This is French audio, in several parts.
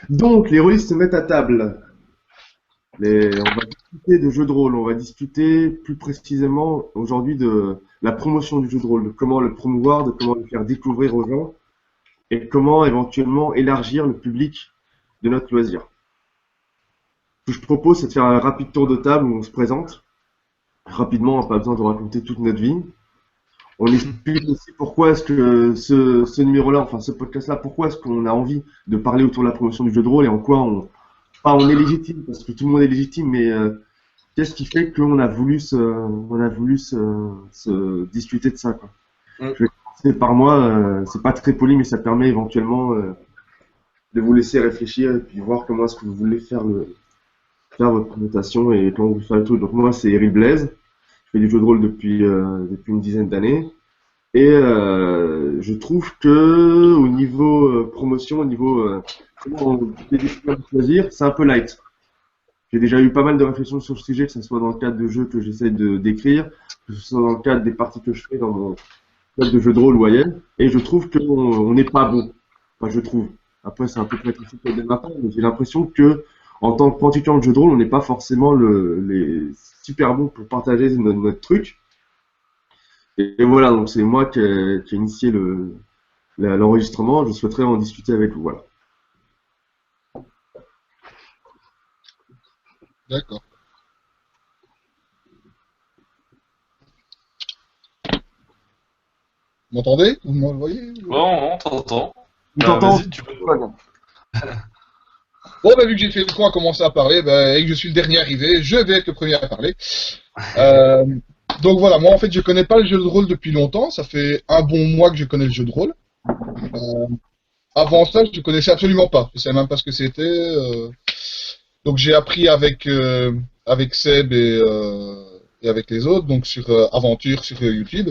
Donc, les rôlistes se mettent à table. On va discuter de jeux de rôle. On va discuter plus précisément aujourd'hui de la promotion du jeu de rôle, de comment le promouvoir, de comment le faire découvrir aux gens et comment éventuellement élargir le public de notre loisir. Ce que je propose, c'est de faire un rapide tour de table où on se présente. Rapidement, on n'a pas besoin de raconter toute notre vie. On explique aussi pourquoi est-ce que ce numéro-là, enfin ce podcast-là, pourquoi est-ce qu'on a envie de parler autour de la promotion du jeu de rôle et en quoi pas on est légitime, parce que tout le monde est légitime, mais qu'est-ce qui fait qu'on a voulu se discuter de ça, quoi. Mm. Je vais commencer par moi, c'est pas très poli, mais ça permet éventuellement de vous laisser réfléchir et puis voir comment est-ce que vous voulez faire votre présentation et comment vous faites le truc. Donc moi, c'est Eric Blaise, je fais du jeu de rôle depuis une dizaine d'années. Et je trouve que au niveau promotion, au niveau comment on fait des choses à choisir, c'est un peu light. J'ai déjà eu pas mal de réflexions sur le sujet, que ce soit dans le cadre de jeux que j'essaie de d'écrire, que ce soit dans le cadre des parties que je fais dans mon club de jeux de rôle ou ailleurs. Et je trouve qu'on on n'est pas bon. Enfin, je trouve. Après, c'est un peu critique de ma part, mais j'ai l'impression que en tant que pratiquant de jeux de rôle, on n'est pas forcément les super bons pour partager notre truc. Et voilà, donc c'est moi qui ai initié l'enregistrement. Je souhaiterais en discuter avec vous. Voilà. D'accord. Vous m'entendez? Vous me voyez? Bon, on t'entend. Tu t'entends? Vas-y, tu peux. Bon, bah, vu que j'ai fait le con à commencer à parler, bah, et que je suis le dernier arrivé, je vais être le premier à parler. Euh, donc voilà, moi en fait je connais pas le jeu de rôle depuis longtemps, ça fait un bon mois que je connais le jeu de rôle. Euh, Avant ça, je connaissais absolument pas, je savais même pas ce que c'était. Donc j'ai appris avec Seb et avec les autres, donc sur Aventure sur YouTube.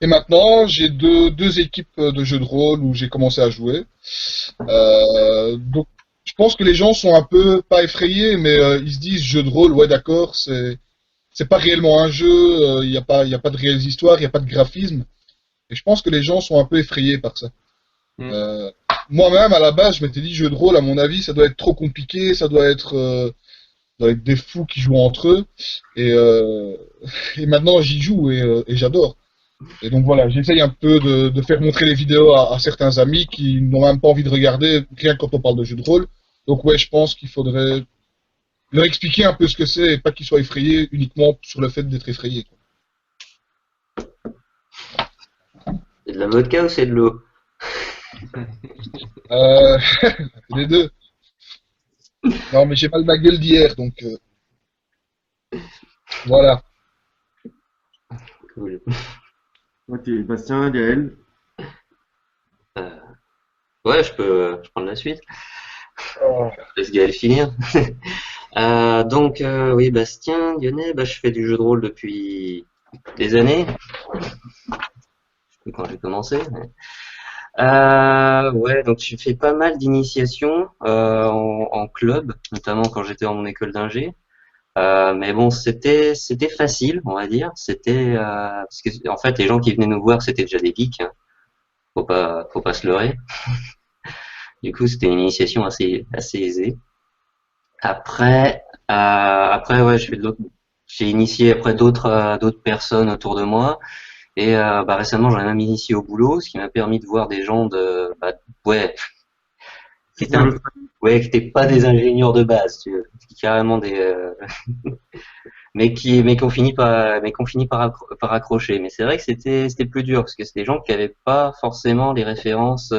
Et maintenant, j'ai deux équipes de jeux de rôle où j'ai commencé à jouer. Donc, je pense que les gens sont un peu, pas effrayés, mais ils se disent jeu de rôle, ouais, d'accord, c'est pas réellement un jeu, il y a pas de réelles histoires, il y a pas de graphisme. Et je pense que les gens sont un peu effrayés par ça. Mm. Euh, Moi-même, à la base, je m'étais dit jeu de rôle, à mon avis, ça doit être trop compliqué, ça doit être des fous qui jouent entre eux. Et, euh, et maintenant, j'y joue et j'adore. Et donc voilà, j'essaye un peu de faire montrer les vidéos à certains amis qui n'ont même pas envie de regarder, rien que quand on parle de jeux de rôle. Donc ouais, je pense qu'il faudrait leur expliquer un peu ce que c'est et pas qu'ils soient effrayés uniquement sur le fait d'être effrayés, quoi. C'est de la vodka ou c'est de l'eau? Euh, les deux. Non, mais j'ai mal ma gueule d'hier, donc voilà. Cool. Ok, Bastien, Gaël. Euh, ouais, je prends la suite. Oh, Je laisse Gaël finir. Donc, oui, Bastien, Lyonnais, bah, je fais du jeu de rôle depuis des années. Je sais plus quand j'ai commencé. Ouais, donc j'ai fait pas mal d'initiations en club, notamment quand j'étais en mon école d'ingé. Mais bon, c'était facile, on va dire. C'était parce que en fait, les gens qui venaient nous voir, c'était déjà des geeks, hein. Faut pas se leurrer. Du coup, c'était une initiation assez aisée. Après, ouais, j'ai initié après d'autres personnes autour de moi. Et bah, récemment, j'en ai même initié au boulot, ce qui m'a permis de voir des gens ouais, qui étaient un peu, ouais, qui étaient pas des ingénieurs de base, tu vois, carrément mais qu'on finit par accrocher. Mais c'est vrai que c'était plus dur parce que c'est des gens qui avaient pas forcément les références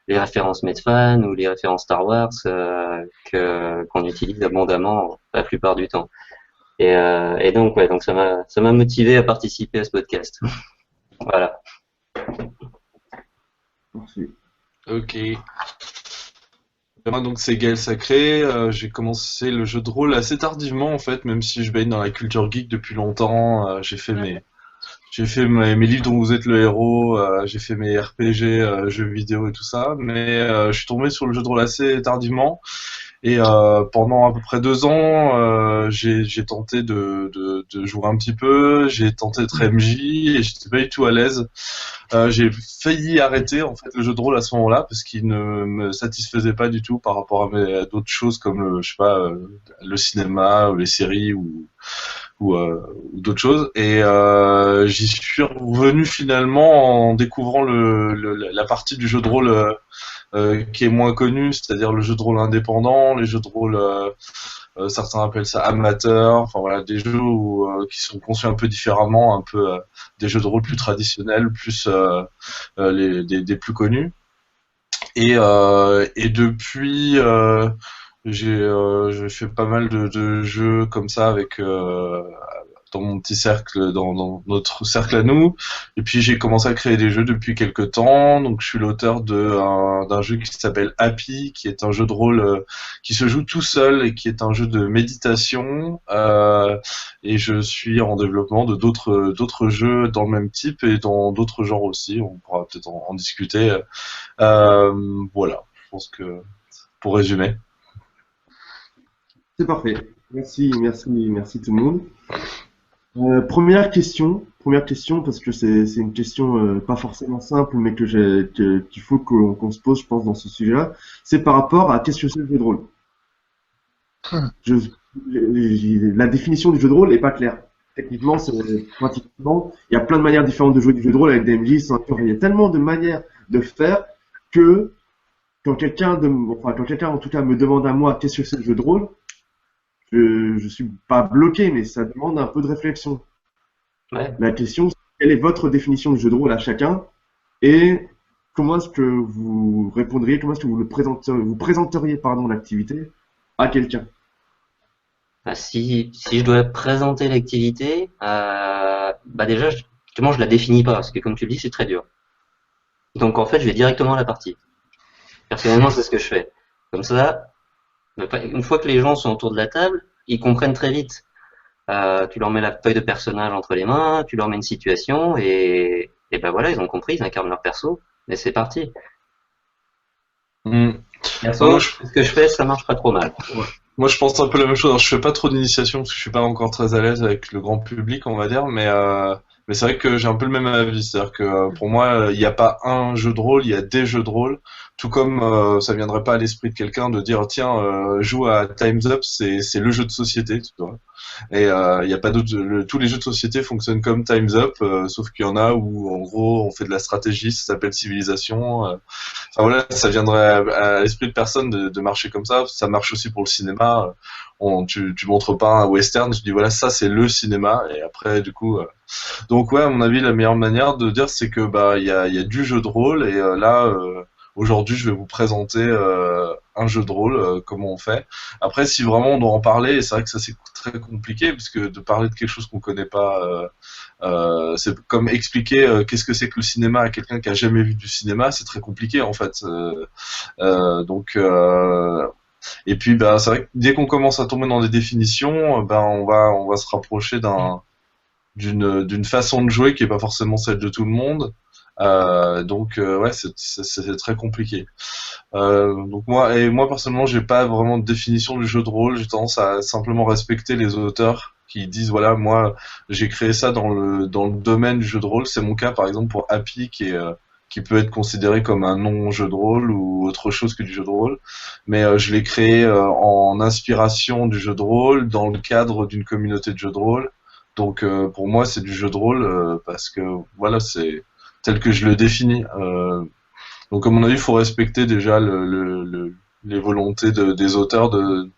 Medfan ou les références Star Wars qu'on utilise abondamment la plupart du temps. Et donc ouais, donc ça m'a motivé à participer à ce podcast. Voilà. Merci. Ok. Moi, donc, c'est Gaël Sacré. J'ai commencé le jeu de rôle assez tardivement, en fait, même si je baigne dans la culture geek depuis longtemps. J'ai fait mes livres dont vous êtes le héros. J'ai fait mes RPG, jeux vidéo et tout ça. Mais je suis tombé sur le jeu de rôle assez tardivement. Et pendant à peu près 2 ans, j'ai tenté de jouer un petit peu, j'ai tenté d'être MJ et j'étais pas du tout à l'aise. J'ai failli arrêter en fait le jeu de rôle à ce moment-là parce qu'il ne me satisfaisait pas du tout par rapport à d'autres choses comme je sais pas, le cinéma ou les séries ou d'autres choses. Et j'y suis revenu finalement en découvrant la partie du jeu de rôle qui est moins connue, c'est-à-dire le jeu de rôle indépendant, les jeux de rôle, certains appellent ça amateurs, enfin voilà, des jeux qui sont conçus un peu différemment, un peu des jeux de rôle plus traditionnels, plus des plus connus. Et depuis, j'ai fait pas mal de jeux comme ça avec dans mon petit cercle, dans notre cercle à nous. Et puis j'ai commencé à créer des jeux depuis quelques temps. Donc je suis l'auteur d'un jeu qui s'appelle Happy, qui est un jeu de rôle qui se joue tout seul et qui est un jeu de méditation. Et je suis en développement de d'autres jeux dans le même type et dans d'autres genres aussi. On pourra peut-être en discuter. Voilà, je pense que pour résumer. C'est parfait. Merci, merci, merci tout le monde. Première question, parce que c'est une question pas forcément simple, mais qu'il faut qu'on se pose, je pense, dans ce sujet-là. C'est par rapport à qu'est-ce que c'est le jeu de rôle. La définition du jeu de rôle n'est pas claire. Techniquement, pratiquement, il y a plein de manières différentes de jouer du jeu de rôle avec des MJ, il y a tellement de manières de faire que quand quelqu'un en tout cas me demande à moi qu'est-ce que c'est le jeu de rôle, je suis pas bloqué, mais ça demande un peu de réflexion. Ouais. La question, c'est quelle est votre définition du jeu de rôle à chacun et comment est-ce que vous répondriez, comment est-ce que vous présenteriez l'activité à quelqu'un? Si je dois présenter l'activité, déjà, justement, je la définis pas, parce que comme tu le dis, c'est très dur. Donc en fait, je vais directement à la partie. Personnellement, c'est ce que je fais. Comme ça, une fois que les gens sont autour de la table, ils comprennent très vite. Tu leur mets la feuille de personnage entre les mains, tu leur mets une situation, et ben voilà, ils ont compris, ils incarnent leur perso, et c'est parti. Perso, ce que je fais, ça marche pas trop mal. Ouais. Moi, je pense un peu la même chose. Alors, je fais pas trop d'initiation parce que je suis pas encore très à l'aise avec le grand public, on va dire, mais c'est vrai que j'ai un peu le même avis. C'est-à-dire que pour moi, il n'y a pas un jeu de rôle, il y a des jeux de rôle. Tout comme ça viendrait pas à l'esprit de quelqu'un de dire tiens, joue à Time's Up, c'est le jeu de société, tu vois. Et il y a pas d'autres. Tous les jeux de société fonctionnent comme Time's Up, sauf qu'il y en a où en gros on fait de la stratégie, ça s'appelle civilisation. Enfin voilà, ça viendrait à l'esprit de personne de marcher comme ça. Ça marche aussi pour le cinéma. Tu montres pas un western, tu dis voilà ça c'est le cinéma et après du coup. Donc ouais, à mon avis la meilleure manière de dire c'est que il y a du jeu de rôle et là. Aujourd'hui, je vais vous présenter un jeu de rôle, comment on fait. Après, si vraiment on doit en parler, et c'est vrai que ça c'est très compliqué, puisque de parler de quelque chose qu'on connaît pas, c'est comme expliquer qu'est-ce que c'est que le cinéma à quelqu'un qui a jamais vu du cinéma, c'est très compliqué en fait. Et puis, c'est vrai que dès qu'on commence à tomber dans des définitions, on va se rapprocher d'une façon de jouer qui est pas forcément celle de tout le monde. Ouais, c'est très compliqué. Donc moi personnellement, j'ai pas vraiment de définition du jeu de rôle. J'ai tendance à simplement respecter les auteurs qui disent voilà, moi j'ai créé ça dans le domaine du jeu de rôle. C'est mon cas par exemple pour Happy qui peut être considéré comme un non-jeu de rôle ou autre chose que du jeu de rôle. Mais je l'ai créé en inspiration du jeu de rôle, dans le cadre d'une communauté de jeu de rôle. Donc pour moi, c'est du jeu de rôle parce que voilà, c'est tel que je le définis. Donc à mon avis, il faut respecter déjà les volontés des auteurs de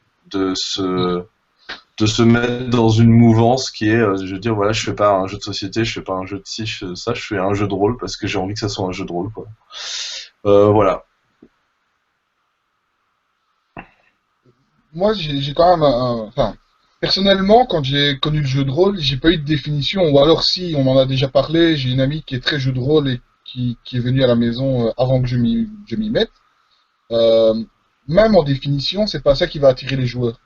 se mettre dans une mouvance qui est, je veux dire, voilà, je fais pas un jeu de société, je fais pas un jeu de ci, je fais ça, je fais un jeu de rôle parce que j'ai envie que ça soit un jeu de rôle, quoi. Voilà. Moi, j'ai quand même enfin, personnellement, quand j'ai connu le jeu de rôle, j'ai pas eu de définition, ou alors si, on en a déjà parlé, j'ai une amie qui est très jeu de rôle et qui est venue à la maison avant que je m'y mette. Euh, Même en définition, c'est pas ça qui va attirer les joueurs.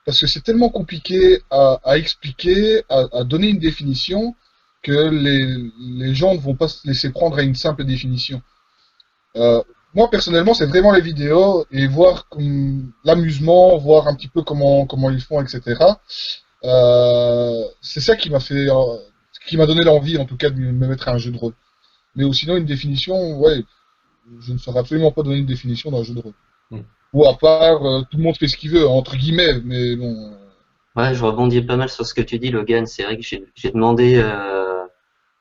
Parce que c'est tellement compliqué à expliquer, à donner une définition, que les gens ne vont pas se laisser prendre à une simple définition. moi personnellement, c'est vraiment les vidéos et voir l'amusement, voir un petit peu comment ils font, etc. C'est ça qui m'a fait, qui m'a donné l'envie, en tout cas, de me mettre à un jeu de rôle. Mais sinon, une définition, ouais, je ne saurais absolument pas donner une définition d'un jeu de rôle. Mm. Ou à part, tout le monde fait ce qu'il veut, entre guillemets, mais bon. Ouais, je rebondis pas mal sur ce que tu dis, Logan. C'est vrai que j'ai demandé,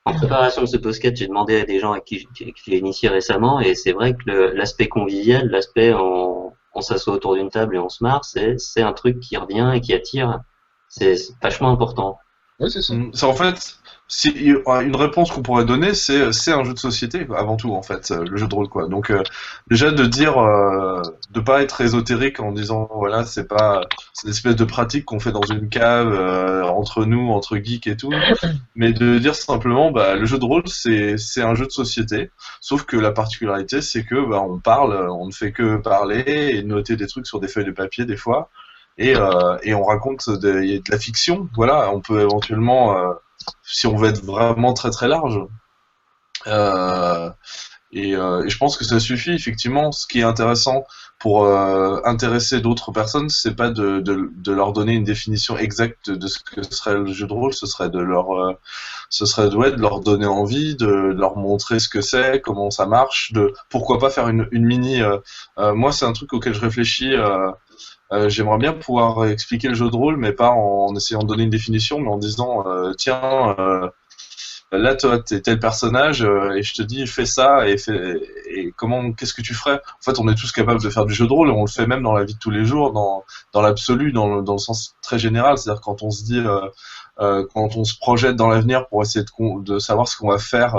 en préparation de ce podcast, j'ai demandé à des gens à qui j'ai initié récemment, et c'est vrai que l'aspect convivial, l'aspect on s'assoit autour d'une table et on se marre, c'est un truc qui revient et qui attire. C'est vachement important. Ouais, c'est ça. C'est en fait, si, une réponse qu'on pourrait donner, c'est un jeu de société quoi, avant tout en fait, le jeu de rôle quoi. Donc déjà de dire de pas être ésotérique en disant voilà c'est une espèce de pratique qu'on fait dans une cave entre nous entre geeks et tout, mais de dire simplement bah le jeu de rôle c'est un jeu de société, sauf que la particularité c'est que bah on parle, on ne fait que parler et noter des trucs sur des feuilles de papier des fois et on raconte de la fiction. Voilà, on peut éventuellement, si on veut être vraiment très très large, euh, et je pense que ça suffit effectivement. Ce qui est intéressant pour intéresser d'autres personnes, c'est pas de leur donner une définition exacte de ce que serait le jeu de rôle, ce serait ouais, de leur donner envie, de leur montrer ce que c'est, comment ça marche, de pourquoi pas faire une mini. Moi, c'est un truc auquel je réfléchis. J'aimerais bien pouvoir expliquer le jeu de rôle, mais pas en essayant de donner une définition, mais en disant tiens, là toi t'es tel personnage et je te dis fais ça et comment qu'est-ce que tu ferais? En fait, on est tous capables de faire du jeu de rôle et on le fait même dans la vie de tous les jours, dans l'absolu, dans le sens très général. C'est-à-dire quand on se dit quand on se projette dans l'avenir pour essayer de savoir ce qu'on va faire,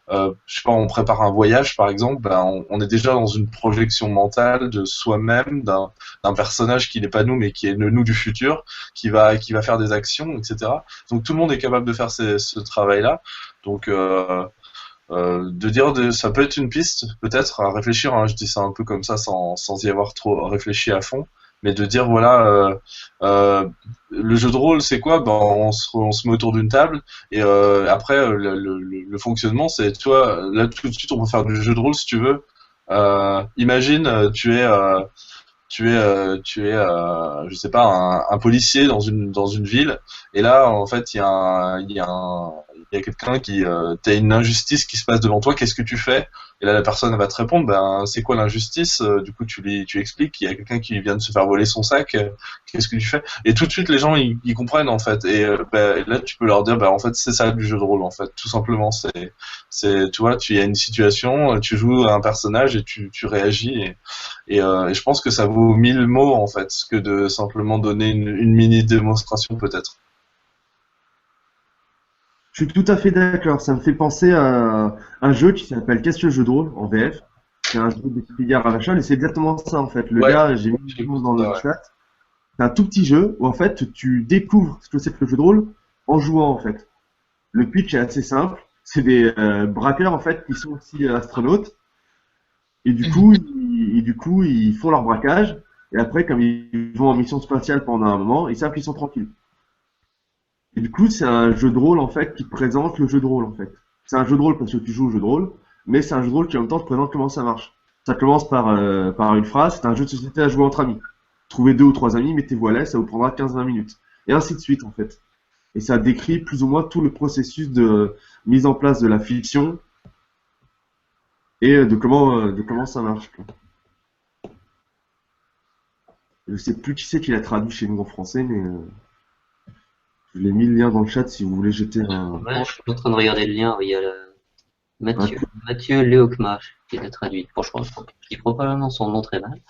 je sais pas, on prépare un voyage par exemple, ben, on est déjà dans une projection mentale de soi-même, d'un personnage qui n'est pas nous mais qui est le nous du futur, qui va faire des actions, etc. Donc tout le monde est capable de faire ce travail-là. Donc de dire ça peut être une piste peut-être à réfléchir, hein, je dis ça un peu comme ça sans y avoir trop réfléchi à fond, mais de dire voilà le jeu de rôle c'est quoi, ben, on se met autour d'une table et après le fonctionnement c'est tu vois là tout de suite on peut faire du jeu de rôle si tu veux. Imagine tu es je sais pas un policier dans une ville et là en fait il y a quelqu'un qui t'as une injustice qui se passe devant toi, qu'est-ce que tu fais? Et là la personne elle va te répondre ben c'est quoi l'injustice? Du coup tu expliques qu'il y a quelqu'un qui vient de se faire voler son sac, qu'est-ce que tu fais? Et tout de suite les gens ils comprennent en fait et ben, là tu peux leur dire ben en fait c'est ça du jeu de rôle en fait tout simplement c'est tu vois tu y a une situation, tu joues un personnage et tu réagis et je pense que ça vaut 1000 mots en fait, que de simplement donner une mini démonstration peut-être. Je suis tout à fait d'accord. Ça me fait penser à un jeu qui s'appelle Qu'est-ce que le jeu de rôle en VF. C'est un jeu de Figaro à machin, et c'est exactement ça en fait. Le Ouais, gars, j'ai mis j'ai le nom écouté dans ça, le ouais. chat. C'est un tout petit jeu où en fait tu découvres ce que c'est que le jeu de rôle en jouant en fait. Le pitch est assez simple. C'est des braqueurs en fait qui sont aussi astronautes et du coup ils font leur braquage et après comme ils vont en mission spatiale pendant un moment, ils savent qu'ils sont tranquilles. Et du coup, c'est un jeu de rôle en fait qui présente le jeu de rôle en fait. C'est un jeu de rôle parce que tu joues au jeu de rôle, mais c'est un jeu de rôle qui en même temps te présente comment ça marche. Ça commence par une phrase, c'est un jeu de société à jouer entre amis. Trouvez deux ou trois amis, mettez-vous à l'aise, ça vous prendra 15-20 minutes. Et ainsi de suite en fait. Et ça décrit plus ou moins tout le processus de mise en place de la fiction et de comment ça marche, quoi. Je sais plus qui c'est qui l'a traduit chez nous en français, mais je l'ai mis le lien dans le chat si vous voulez jeter un. Ouais, je suis en train de regarder le lien. Il y a un Mathieu Léocmar qui l'a traduit. Franchement, je dis probablement son nom très mal.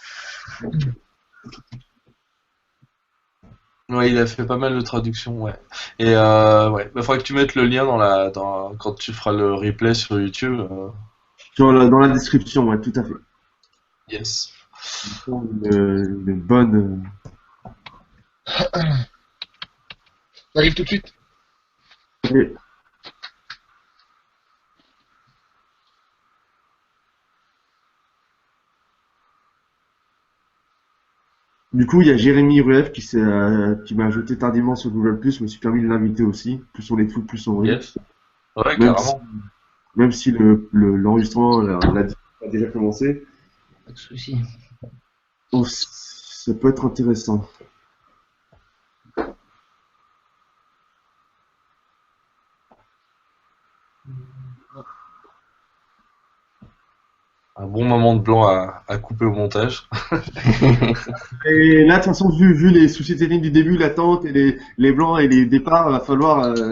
Ouais, il a fait pas mal de traductions, ouais. Et ouais, bah, faudrait que tu mettes le lien quand tu feras le replay sur YouTube. Dans la description, ouais, tout à fait. Yes. Une bonne. Ça arrive tout de suite. Et du coup, il y a Jérémy Rueff qui m'a ajouté tardivement sur Google+, je me suis permis de l'inviter aussi. Plus on est de fou, plus on rit. Yes. Ouais, Même si, carrément. même si l'enregistrement a déjà commencé. pas de souci. Oh, ça peut être intéressant. Un bon moment de blanc à couper au montage. Et là, de toute façon, vu les soucis techniques du début, l'attente et les blancs et les départs, va falloir ça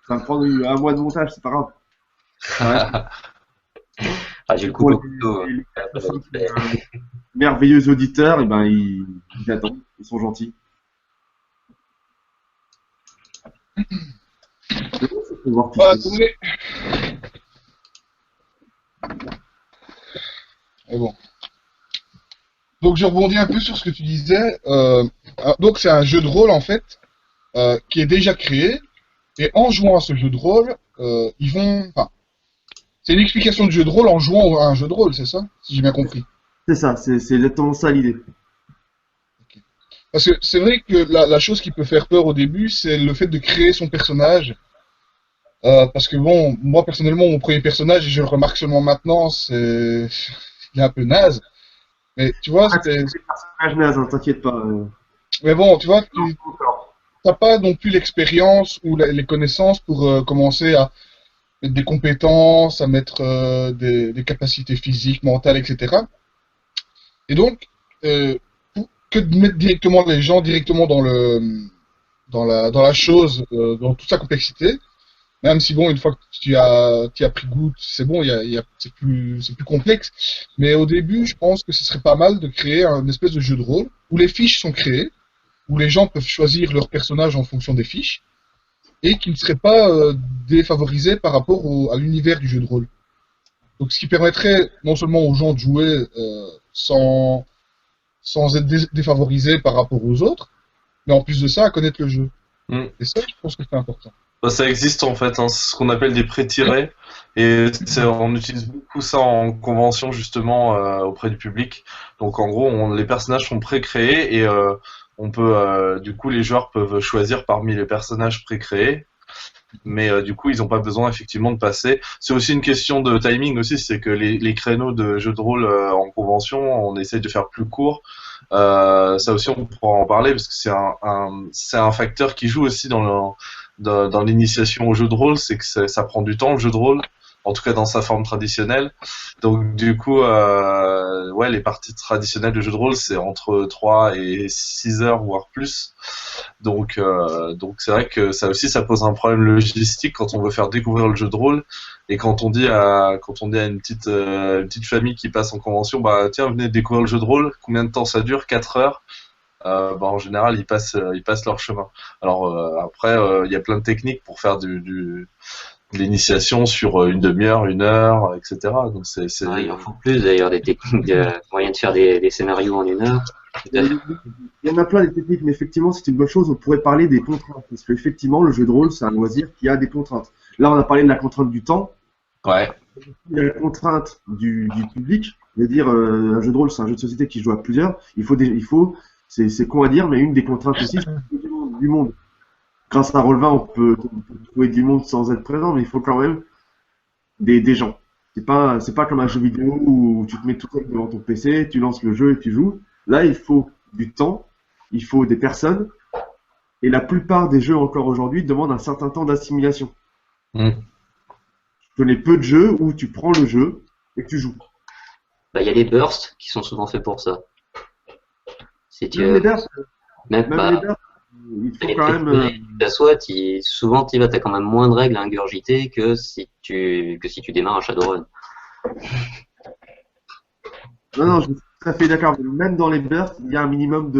va me prendre un mois de montage, c'est pas grave. Ouais. Ah, j'ai le Pour couteau couteau. les merveilleux auditeurs, et ben ils attendent, ils sont gentils. Faut voir qui Voilà, c'est. attendez. Et bon. Donc je rebondis un peu sur ce que tu disais. Donc c'est un jeu de rôle en fait qui est déjà créé. Et en jouant à ce jeu de rôle, ils vont. Enfin, c'est une explication de jeu de rôle en jouant à un jeu de rôle, c'est ça? Si j'ai bien compris. C'est ça, c'est exactement ça l'idée. Parce que c'est vrai que la chose qui peut faire peur au début, c'est le fait de créer son personnage. Parce que bon, moi personnellement, mon premier personnage, et je le remarque seulement maintenant, c'est il est un peu naze. Mais tu vois, Ah, c'est des personnages nazes, hein, t'inquiète pas. mais bon, tu vois, tu n'as pas non plus l'expérience ou les connaissances pour commencer à mettre des compétences, à mettre des capacités physiques, mentales, etc. Et donc, que de mettre directement les gens directement dans la chose, dans toute sa complexité. Même si bon, une fois que tu as pris goût, c'est bon, c'est plus complexe. Mais au début, je pense que ce serait pas mal de créer un espèce de jeu de rôle où les fiches sont créées, où les gens peuvent choisir leur personnage en fonction des fiches, et qui ne seraient pas défavorisés par rapport à l'univers du jeu de rôle. Donc, ce qui permettrait non seulement aux gens de jouer sans être défavorisés par rapport aux autres, mais en plus de ça, à connaître le jeu. Mm. Et ça, je pense que c'est important. Bah, ça existe en fait, hein, c'est ce qu'on appelle des pré-tirés, et on utilise beaucoup ça en convention justement auprès du public. Donc en gros, les personnages sont pré-créés et on peut, du coup, les joueurs peuvent choisir parmi les personnages pré-créés, mais du coup, ils n'ont pas besoin effectivement de passer. C'est aussi une question de timing aussi, c'est que les créneaux de jeux de rôle en convention, on essaye de faire plus court. Ça aussi, on pourra en parler parce que c'est un facteur qui joue aussi dans l'initiation au jeu de rôle, c'est que ça prend du temps le jeu de rôle, en tout cas dans sa forme traditionnelle. Donc du coup, ouais, les parties traditionnelles de jeu de rôle, c'est entre 3 et 6 heures, voire plus. Donc c'est vrai que ça aussi, ça pose un problème logistique quand on veut faire découvrir le jeu de rôle. Et quand on dit à une petite famille qui passe en convention, bah tiens, venez découvrir le jeu de rôle, combien de temps ça dure? 4 heures. Bah, en général, ils passent leur chemin. Alors après, il y a plein de techniques pour faire de l'initiation sur une demi-heure, une heure, etc. Donc Ah, il en faut plus d'ailleurs des techniques, moyens de faire des scénarios en 1 heure. Il y en a plein des techniques, mais effectivement, c'est une bonne chose. On pourrait parler des contraintes, parce qu'effectivement, le jeu de rôle, c'est un loisir qui a des contraintes. Là, on a parlé de la contrainte du temps, Ouais. il y a la contrainte du public. C'est-à-dire, un jeu de rôle, c'est un jeu de société qui se joue à plusieurs. C'est con à dire, mais une des contraintes aussi, c'est du monde. Grâce à Roll20, on peut trouver du monde sans être présent, mais il faut quand même des gens. C'est pas comme un jeu vidéo où tu te mets tout seul devant ton PC, tu lances le jeu et tu joues. Là, il faut du temps, il faut des personnes, et la plupart des jeux encore aujourd'hui demandent un certain temps d'assimilation. Mm. Je connais peu de jeux où tu prends le jeu et tu joues. Bah, il y a des bursts qui sont souvent faits pour ça. Si tu, Même les bursts, même, même bah, les bursts, il faut les quand même. préférés, tu t'assois, souvent tu vas, t'as quand même moins de règles à ingurgiter que si tu démarres un Shadowrun. Non, je suis tout à fait d'accord. Même dans les bursts, il y a un minimum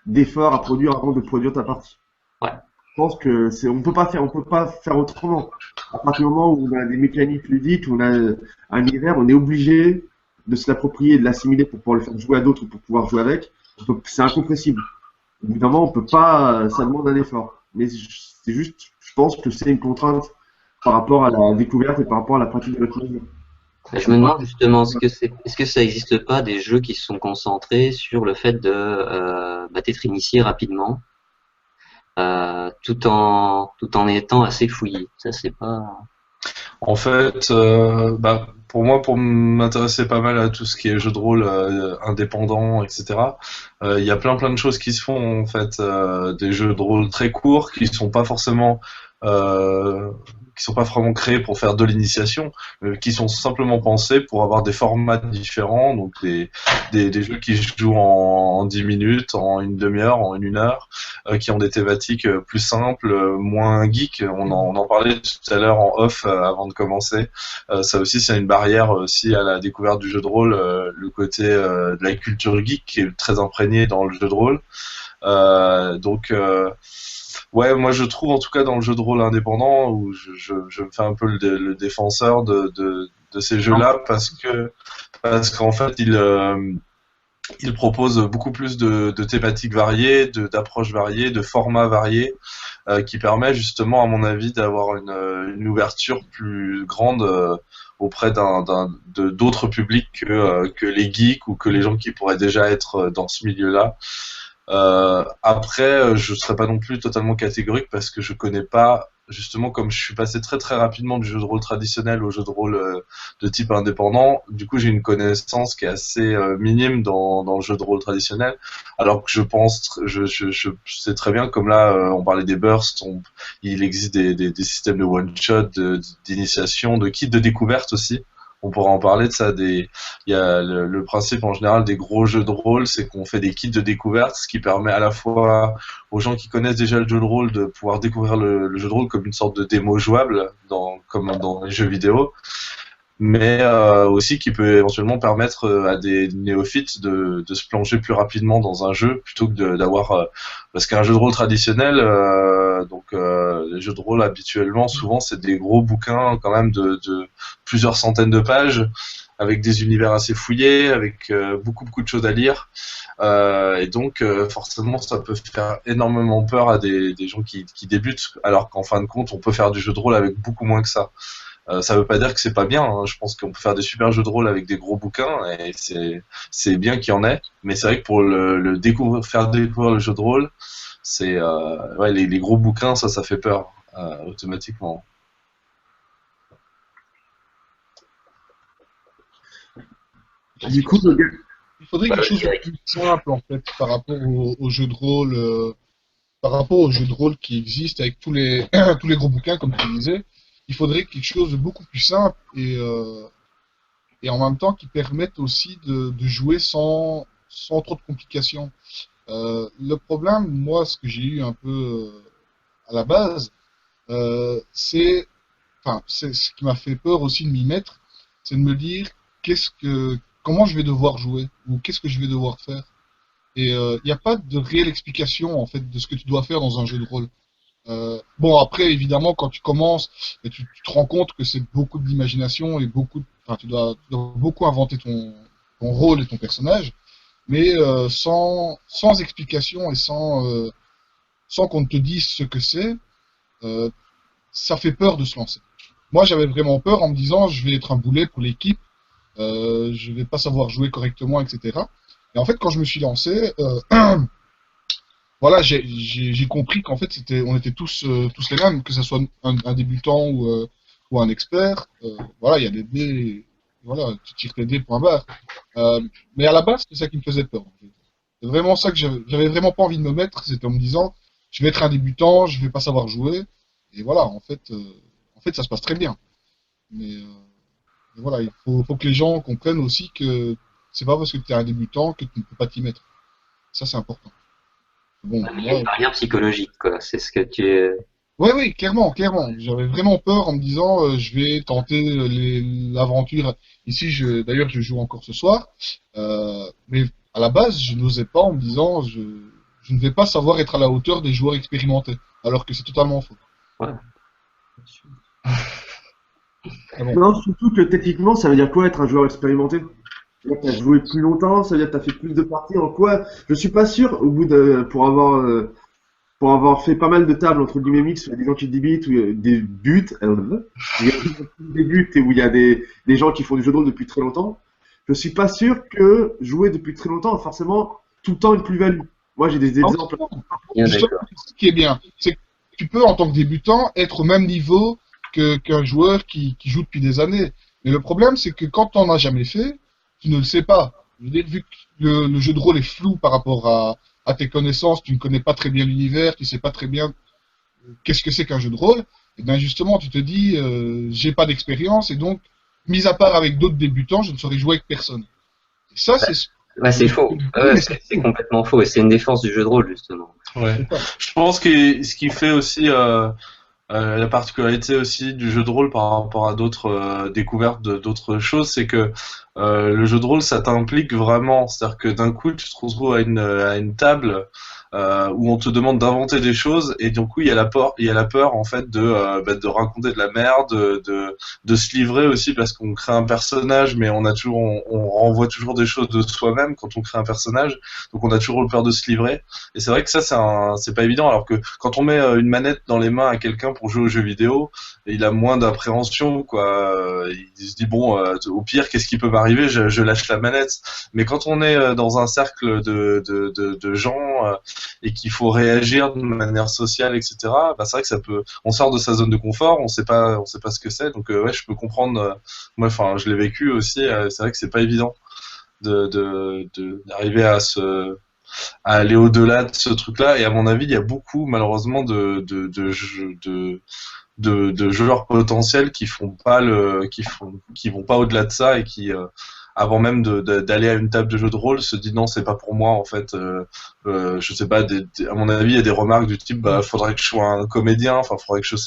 d'efforts à produire avant de produire ta partie. Ouais. Je pense que on peut pas faire autrement. À partir du moment où on a des mécaniques ludiques, où on a un univers, on est obligé de se l'approprier et de l'assimiler pour pouvoir le faire jouer à d'autres ou pour pouvoir jouer avec. C'est incompressible. Évidemment, on peut pas, ça demande un effort. Mais c'est juste, je pense que c'est une contrainte par rapport à la découverte et par rapport à la pratique de notre jeu. Je me demande justement, est-ce que ça n'existe pas des jeux qui se sont concentrés sur le fait de d'être initié rapidement, tout en étant assez fouillé. Ça, c'est pas. En fait, pour moi, pour m'intéresser pas mal à tout ce qui est jeu de rôle indépendant, etc. Il y a plein de choses qui se font en fait, des jeux de rôle très courts euh, qui sont pas vraiment créés pour faire de l'initiation, qui sont simplement pensés pour avoir des formats différents, donc des jeux qui se jouent en 10 minutes, en une demi-heure, en une heure, qui ont des thématiques plus simples, moins geek. On en parlait tout à l'heure en off avant de commencer. Ça aussi, c'est une barrière aussi à la découverte du jeu de rôle, le côté de la culture geek qui est très imprégné dans le jeu de rôle. Donc, ouais, moi je trouve en tout cas dans le jeu de rôle indépendant où je me fais un peu le défenseur de ces jeux-là parce qu'en fait il propose beaucoup plus de thématiques variées, d'approches variées, de formats variés, qui permet justement à mon avis d'avoir une ouverture plus grande auprès d'autres publics que les geeks ou que les gens qui pourraient déjà être dans ce milieu-là. Après, je serais pas non plus totalement catégorique parce que je connais pas, justement, comme je suis passé très très rapidement du jeu de rôle traditionnel au jeu de rôle de type indépendant. Du coup, j'ai une connaissance qui est assez minime dans le jeu de rôle traditionnel. Alors que je pense, je sais très bien, comme là, on parlait des bursts, il existe des systèmes de one shot, d'initiation, de kits de découverte aussi. On pourra en parler de ça. Il y a le principe en général des gros jeux de rôle, c'est qu'on fait des kits de découverte, ce qui permet à la fois aux gens qui connaissent déjà le jeu de rôle de pouvoir découvrir le jeu de rôle comme une sorte de démo jouable, comme dans les jeux vidéo, mais aussi qui peut éventuellement permettre à des néophytes de se plonger plus rapidement dans un jeu plutôt que d'avoir parce qu'un jeu de rôle traditionnel, les jeux de rôle habituellement souvent c'est des gros bouquins quand même de plusieurs centaines de pages avec des univers assez fouillés, avec beaucoup de choses à lire, et donc forcément ça peut faire énormément peur à des gens qui débutent, alors qu'en fin de compte on peut faire du jeu de rôle avec beaucoup moins que ça. Ça veut pas dire que c'est pas bien, hein. Je pense qu'on peut faire des super jeux de rôle avec des gros bouquins et c'est bien qu'il y en ait, mais c'est vrai que pour faire découvrir le jeu de rôle, c'est ouais, les gros bouquins, ça fait peur automatiquement. Du coup, Il faudrait quelque chose de plus simple en fait par rapport au jeu de rôle, par rapport aux jeux de rôle qui existent avec tous les tous les gros bouquins comme tu disais. Il faudrait quelque chose de beaucoup plus simple et en même temps qui permette aussi de jouer sans trop de complications. Le problème, moi, ce que j'ai eu un peu à la base, c'est ce qui m'a fait peur aussi de m'y mettre, c'est de me dire comment je vais devoir jouer ou qu'est-ce que je vais devoir faire. Et il n'y a pas de réelle explication en fait de ce que tu dois faire dans un jeu de rôle. Bon, après, évidemment, quand tu commences, tu te rends compte que c'est beaucoup d'imagination et tu dois beaucoup inventer ton rôle et ton personnage, mais sans explication et sans qu'on te dise ce que c'est, ça fait peur de se lancer. Moi, j'avais vraiment peur en me disant, je vais être un boulet pour l'équipe, je vais pas savoir jouer correctement, etc. Et en fait, quand je me suis lancé, voilà, j'ai compris qu'en fait, on était tous les mêmes, que ce soit un débutant ou un expert. Voilà, il y a des dés, voilà, tu tires tes dés, point barre. Mais à la base, c'est ça qui me faisait peur. En fait. C'est vraiment ça que j'avais vraiment pas envie de me mettre. C'était en me disant, je vais être un débutant, je vais pas savoir jouer. Et voilà, en fait, ça se passe très bien. Mais voilà, il faut que les gens comprennent aussi que c'est pas parce que tu es un débutant que tu ne peux pas t'y mettre. Ça, c'est important. Bon, Il y a une barrière psychologique, quoi. C'est ce que tu... Oui, clairement. J'avais vraiment peur en me disant, je vais tenter l'aventure. Ici, d'ailleurs, je joue encore ce soir. Mais à la base, je n'osais pas en me disant, je ne vais pas savoir être à la hauteur des joueurs expérimentés. Alors que c'est totalement faux. Ouais. Ah bon. non, surtout que techniquement, ça veut dire quoi être un joueur expérimenté? Tu as joué plus longtemps, ça veut dire que tu as fait plus de parties en quoi? Je suis pas sûr, pour avoir fait pas mal de tables entre guillemets mix, il y a des gens qui débutent, des buts, il y a des buts et où il y a des gens qui font du jeu de rôle depuis très longtemps. Je suis pas sûr que jouer depuis très longtemps a forcément tout le temps une plus-value. Moi, j'ai des exemples. Bien Justement, d'accord. ce qui est bien, c'est que tu peux, en tant que débutant, être au même niveau qu'un joueur qui joue depuis des années. Mais le problème, c'est que quand on n'a jamais fait, tu ne le sais pas. Je veux dire, vu que le jeu de rôle est flou par rapport à tes connaissances, tu ne connais pas très bien l'univers, tu sais pas très bien qu'est-ce que c'est qu'un jeu de rôle, et bien justement, tu te dis, j'ai pas d'expérience, et donc, mis à part avec d'autres débutants, je ne saurais jouer avec personne. Et ça, c'est... Ouais, c'est faux. Ouais, c'est complètement faux. Et c'est une des forces du jeu de rôle, justement. Ouais. Je pense que ce qui fait aussi la particularité aussi du jeu de rôle par rapport à d'autres découvertes d'autres choses, c'est que le jeu de rôle, ça t'implique vraiment. C'est-à-dire que d'un coup, tu te retrouves à une table où on te demande d'inventer des choses, et du coup, il y a la peur en fait de raconter de la merde, de se livrer aussi, parce qu'on crée un personnage, mais on renvoie toujours des choses de soi-même quand on crée un personnage, donc on a toujours peur de se livrer. Et c'est vrai que ça, c'est pas évident, alors que quand on met une manette dans les mains à quelqu'un pour jouer aux jeux vidéo, il a moins d'appréhension, quoi. Il se dit bon, au pire, qu'est-ce qui peut m'arriver? Je lâche la manette. Mais quand on est dans un cercle de gens et qu'il faut réagir de manière sociale, etc. Bah c'est vrai que on sort de sa zone de confort, on sait pas ce que c'est. Donc ouais, je peux comprendre. Moi, enfin, je l'ai vécu aussi. C'est vrai que c'est pas évident d'arriver à aller au-delà de ce truc-là. Et à mon avis, il y a beaucoup, malheureusement, de joueurs potentiels qui vont pas au-delà de ça, et qui avant même d'aller à une table de jeu de rôle se dit non, c'est pas pour moi en fait. Je sais pas, à mon avis, il y a des remarques du type bah faudrait que je sois un comédien, enfin faudrait que je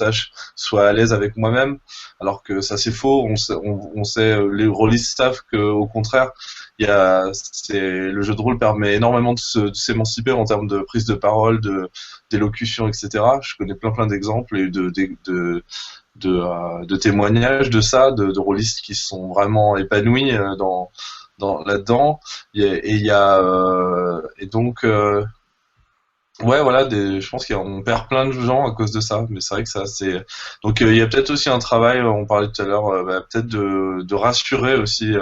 sois à l'aise avec moi-même, alors que ça c'est faux. On sait, les rôlistes savent que au contraire, le jeu de rôle permet énormément de s'émanciper en termes de prise de parole, d'élocution, etc. Je connais plein d'exemples et de témoignages de ça, de rôlistes qui sont vraiment épanouis là-dedans. Et donc ouais, voilà, je pense qu'on perd plein de gens à cause de ça, mais c'est vrai que ça, c'est... Donc il y a peut-être aussi un travail, on parlait tout à l'heure, peut-être de rassurer aussi.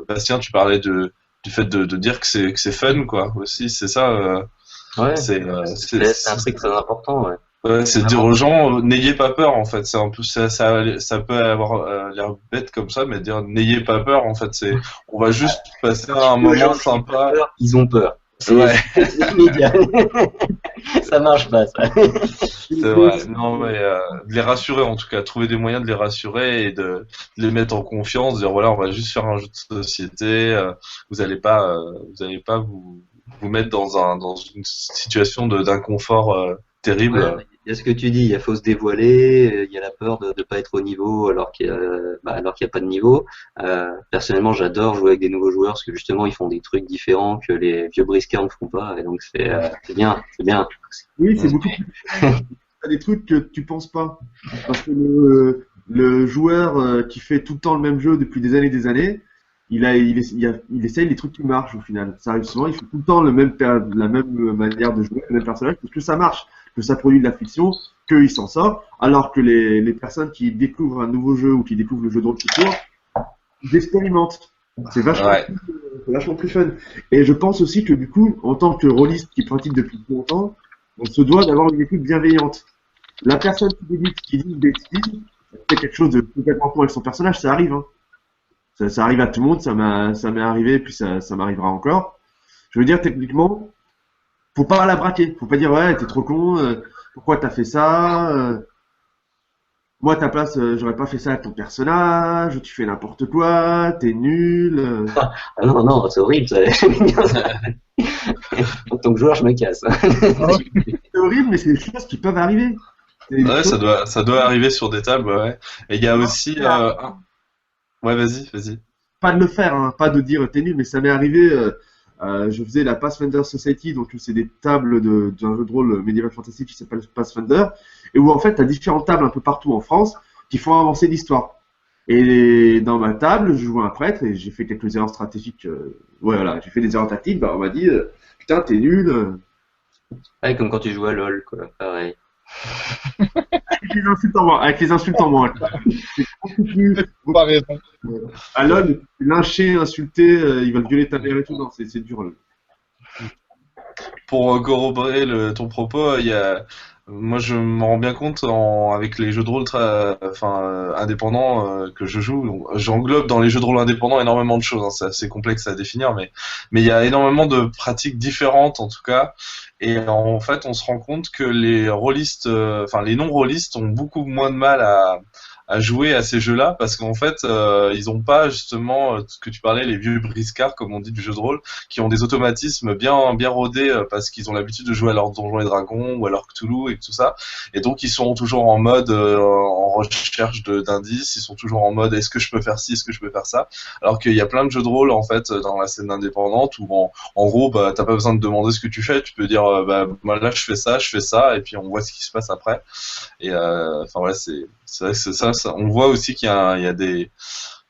Bastien, tu parlais du fait de dire que c'est fun, quoi, aussi, c'est ça. Ouais, c'est c'est un truc très important, ouais. Ouais, c'est dire aux gens, n'ayez pas peur en fait. C'est un peu ça peut avoir l'air bête comme ça, mais dire n'ayez pas peur en fait. On va juste passer un moment sympa. Ils ont peur. Ouais. C'est immédiat. Ça marche pas, ça. C'est vrai. Non, mais de les rassurer en tout cas, trouver des moyens de les rassurer et de les mettre en confiance, dire voilà, on va juste faire un jeu de société. Vous allez pas vous mettre dans une situation d'inconfort terrible. Ouais, il y a ce que tu dis, il faut se dévoiler, il y a la peur de ne pas être au niveau alors qu'il n'y a pas de niveau. Personnellement, j'adore jouer avec des nouveaux joueurs parce que justement, ils font des trucs différents que les vieux briscards ne font pas, et donc c'est bien, c'est bien. Oui, c'est beaucoup plus. T'as des trucs que tu penses pas. Parce que le joueur qui fait tout le temps le même jeu depuis des années, il essaye les trucs qui marchent au final. Ça arrive souvent, il fait tout le temps la même manière de jouer, le même personnage, parce que ça marche, que ça produit de la fiction, qu'il s'en sort, alors que les personnes qui découvrent un nouveau jeu ou qui découvrent le jeu de rôle tout court, ils expérimentent. C'est vachement plus fun. Et je pense aussi que du coup, en tant que rôliste qui pratique depuis plus longtemps, on se doit d'avoir une équipe bienveillante. La personne qui débute, qui dit une bêtise, fait quelque chose de complètement con avec son personnage, ça arrive. Hein. Ça arrive à tout le monde, ça m'est arrivé, puis ça m'arrivera encore. Je veux dire, techniquement, faut pas la braquer. Faut pas dire, ouais, t'es trop con, pourquoi t'as fait ça moi, à ta place, j'aurais pas fait ça avec ton personnage, tu fais n'importe quoi, t'es nul. Ah non, non, c'est horrible, ça. En tant que joueur, je me casse. C'est horrible, mais c'est des choses qui peuvent arriver. Ouais, ça doit arriver sur des tables, ouais. Et il y a aussi... Ouais, vas-y. Pas de le faire, hein, pas de dire t'es nul, mais ça m'est arrivé. Je faisais la Pathfinder Society, donc c'est des tables d'un jeu de rôle médiéval fantastique qui s'appelle Pathfinder, et où en fait t'as différentes tables un peu partout en France qui font avancer l'histoire. Et dans ma table, je jouais un prêtre et j'ai fait quelques erreurs stratégiques. Voilà, j'ai fait des erreurs tactiques. Bah, on m'a dit putain t'es nul. Ouais, comme quand tu joues à LoL, quoi, pareil. Avec les insultes en moins. C'est beaucoup plus. Pas raison. À LoL, lyncher, insulter, ils veulent violer ta mère et tout. Non, c'est dur. LoL. Pour corroborer ton propos, il y a moi je m'en rends bien compte avec les jeux de rôle indépendants que je joue. Donc, j'englobe dans les jeux de rôle indépendants énormément de choses, hein, c'est assez complexe à définir, mais il y a énormément de pratiques différentes en tout cas. Et en fait, on se rend compte que les rôlistes, les non-rôlistes ont beaucoup moins de mal à jouer à ces jeux-là parce qu'en fait, ils ont pas justement ce que tu parlais, les vieux briscards comme on dit du jeu de rôle, qui ont des automatismes bien rodés parce qu'ils ont l'habitude de jouer à leur Donjons et Dragons ou à leur Cthulhu et tout ça. Et donc ils sont toujours en mode en recherche d'indices, ils sont toujours en mode est-ce que je peux faire ci, est-ce que je peux faire ça. Alors qu'il y a plein de jeux de rôle en fait dans la scène indépendante où en gros bah t'as pas besoin de demander ce que tu fais, tu peux dire bah moi, là je fais ça et puis on voit ce qui se passe après. Et c'est vrai que c'est ça. On voit aussi il y a des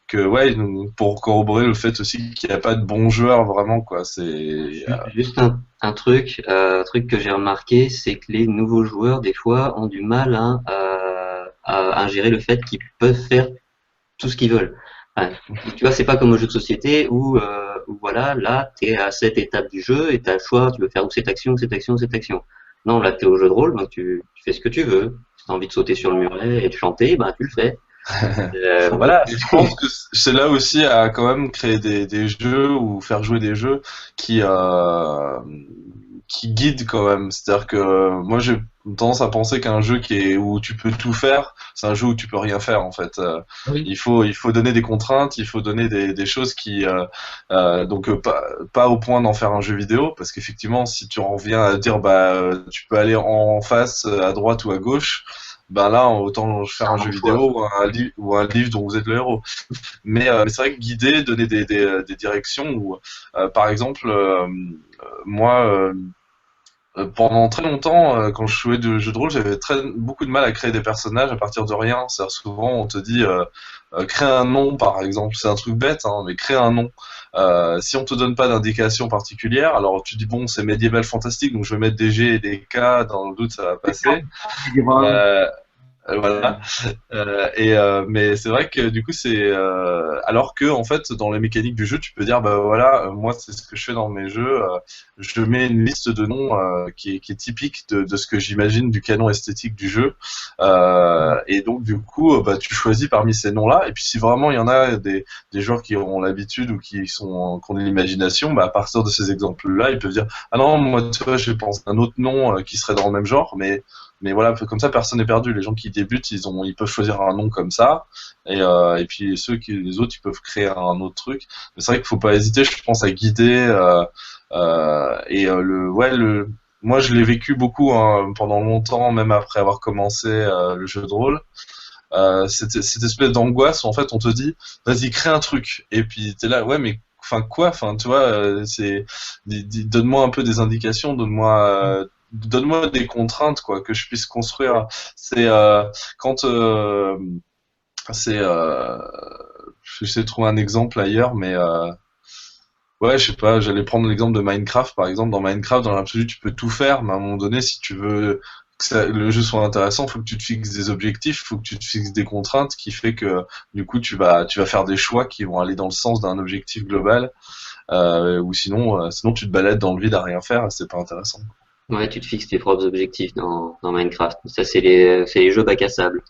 que ouais, pour corroborer le fait aussi qu'il n'y a pas de bons joueurs vraiment quoi. Juste un truc que j'ai remarqué, c'est que les nouveaux joueurs, des fois, ont du mal hein, à ingérer le fait qu'ils peuvent faire tout ce qu'ils veulent. Enfin, tu vois, c'est pas comme au jeu de société où voilà, là, tu es à cette étape du jeu et tu as le choix, tu veux faire ou cette action, ou cette action, ou cette action. Non, là, tu es au jeu de rôle, donc tu fais ce que tu veux. Si tu as envie de sauter sur le muret et de chanter, ben tu le fais. Voilà. Et je pense que c'est là aussi à quand même créer des jeux ou faire jouer des jeux qui qui guident quand même. C'est-à-dire que moi j'ai tendance à penser qu'un jeu où tu peux tout faire, c'est un jeu où tu peux rien faire en fait. Oui. Il faut donner des contraintes, il faut donner des choses qui pas au point d'en faire un jeu vidéo parce qu'effectivement si tu en reviens à dire tu peux aller en face à droite ou à gauche, ben là, autant faire un jeu vidéo ou un livre dont vous êtes le héros. Mais c'est vrai que guider, donner des directions, ou par exemple, moi, pendant très longtemps, quand je jouais de jeux de rôle, j'avais beaucoup de mal à créer des personnages à partir de rien. C'est-à-dire souvent, on te dit, crée un nom, par exemple. C'est un truc bête, hein, mais crée un nom. Si on te donne pas d'indication particulière, alors tu dis bon, c'est médiéval fantastique, donc je vais mettre des G et des K, dans le doute ça va passer. Voilà. Mais c'est vrai que du coup alors que en fait dans les mécaniques du jeu tu peux dire bah voilà moi c'est ce que je fais dans mes jeux, je mets une liste de noms qui est typique de ce que j'imagine du canon esthétique du jeu, et donc du coup bah tu choisis parmi ces noms là et puis si vraiment il y en a des joueurs qui ont l'habitude ou qui ont de l'imagination, bah à partir de ces exemples là ils peuvent dire ah non moi tu vois je pense à un autre nom qui serait dans le même genre mais voilà, comme ça, personne n'est perdu. Les gens qui débutent, ils peuvent choisir un nom comme ça, et puis les autres, ils peuvent créer un autre truc. Mais c'est vrai qu'il faut pas hésiter, je pense, à guider. Moi, je l'ai vécu beaucoup hein, pendant longtemps, même après avoir commencé le jeu de rôle. Cette espèce d'angoisse où en fait, on te dit, vas-y, crée un truc, et puis t'es là, ouais, mais enfin quoi, enfin tu vois, donne-moi un peu des indications, donne-moi des contraintes quoi que je puisse construire. C'est quand c'est j'essaie de trouver un exemple ailleurs, mais ouais, je sais pas, j'allais prendre l'exemple de Minecraft par exemple. Dans Minecraft, dans l'absolu, tu peux tout faire, mais à un moment donné, si tu veux que le jeu soit intéressant, faut que tu te fixes des objectifs, faut que tu te fixes des contraintes, qui fait que du coup tu vas faire des choix qui vont aller dans le sens d'un objectif global, ou sinon tu te balades dans le vide à rien faire, et c'est pas intéressant. Ouais, tu te fixes tes propres objectifs dans Minecraft. Ça, c'est les jeux bac à sable.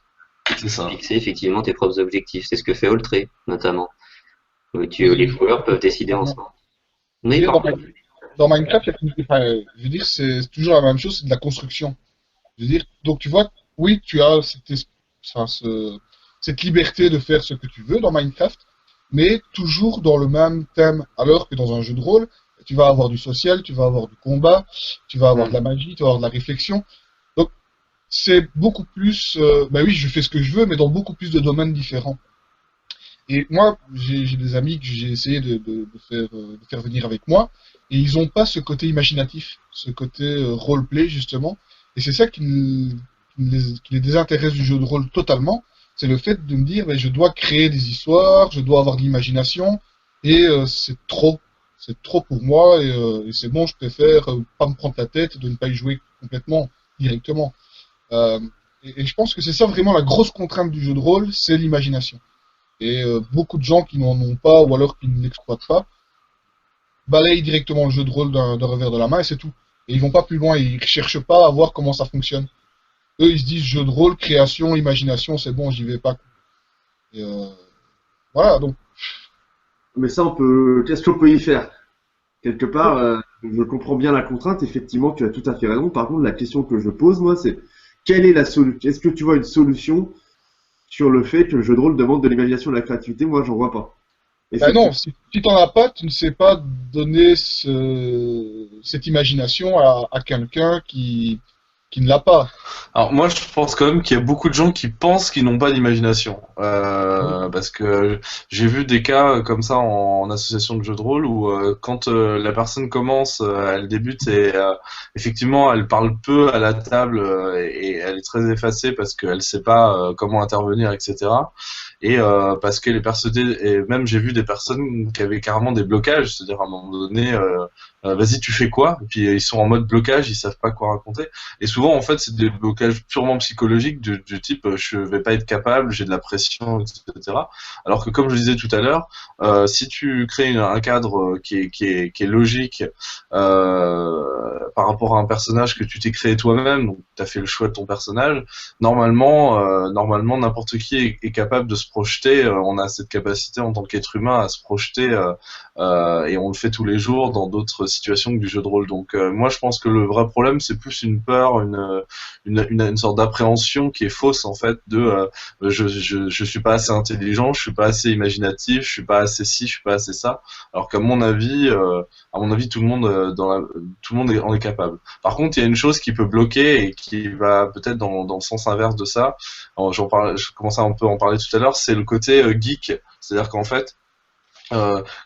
C'est ça. Fixer effectivement tes propres objectifs. C'est ce que fait Oltré, notamment. Où les joueurs peuvent décider ensemble. Oui, Dans Minecraft, je veux dire, c'est toujours la même chose, c'est de la construction. Je veux dire, donc tu vois, oui, tu as cette liberté de faire ce que tu veux dans Minecraft, mais toujours dans le même thème, alors que dans un jeu de rôle, tu vas avoir du social, tu vas avoir du combat, tu vas avoir de la magie, tu vas avoir de la réflexion. Donc, c'est beaucoup plus, ben oui, je fais ce que je veux, mais dans beaucoup plus de domaines différents. Et moi, j'ai des amis que j'ai essayé de faire venir avec moi, et ils n'ont pas ce côté imaginatif, ce côté roleplay, justement. Et c'est ça qui les désintéresse du jeu de rôle totalement. C'est le fait de me dire, ben, je dois créer des histoires, je dois avoir de l'imagination, et c'est trop. C'est trop pour moi, et c'est bon, je préfère pas me prendre la tête, de ne pas y jouer complètement, directement. Et je pense que c'est ça vraiment la grosse contrainte du jeu de rôle, c'est l'imagination. Et beaucoup de gens qui n'en ont pas, ou alors qui ne l'exploitent pas, balayent directement le jeu de rôle d'un revers de la main, et c'est tout. Et ils vont pas plus loin, ils ne cherchent pas à voir comment ça fonctionne. eux, ils se disent jeu de rôle, création, imagination, c'est bon, j'y vais pas. Et, voilà, donc. Mais ça, qu'est-ce qu'on peut y faire? Quelque part, je comprends bien la contrainte, effectivement, tu as tout à fait raison. Par contre, la question que je pose, moi, c'est quelle est la solution? Est-ce que tu vois une solution sur le fait que le jeu de rôle demande de l'imagination et de la créativité? Moi, j'en vois pas. Ben non, si t'en as pas, tu ne sais pas donner cette imagination à quelqu'un qui ne l'a pas. Alors moi je pense quand même qu'il y a beaucoup de gens qui pensent qu'ils n'ont pas d'imagination. Parce que j'ai vu des cas comme ça en association de jeux de rôle où quand la personne commence, elle débute et effectivement elle parle peu à la table et elle est très effacée parce qu'elle sait pas comment intervenir, etc. Et parce qu'elle est persuadée, et même j'ai vu des personnes qui avaient carrément des blocages, c'est-à-dire à un moment donné, vas-y tu fais quoi? Et puis ils sont en mode blocage, ils savent pas quoi raconter. Et souvent, en fait, c'est des blocages purement psychologiques du type je vais pas être capable, j'ai de la pression, etc. Alors que, comme je disais tout à l'heure, si tu crées un cadre qui est logique par rapport à un personnage que tu t'es créé toi-même, donc tu as fait le choix de ton personnage, normalement n'importe qui est capable de se projeter. On a cette capacité en tant qu'être humain à se projeter et on le fait tous les jours dans d'autres situations que du jeu de rôle. Donc moi je pense que le vrai problème c'est plus une peur, une sorte d'appréhension qui est fausse en fait de je suis pas assez intelligent, je suis pas assez imaginatif, je suis pas assez ci, je suis pas assez ça. Alors qu'à mon avis, tout le monde tout le monde en est capable. Par contre, il y a une chose qui peut bloquer et qui va peut-être dans le sens inverse de ça. Alors, je commençais un peu à en parler tout à l'heure, c'est le côté geek. C'est-à-dire qu'en fait,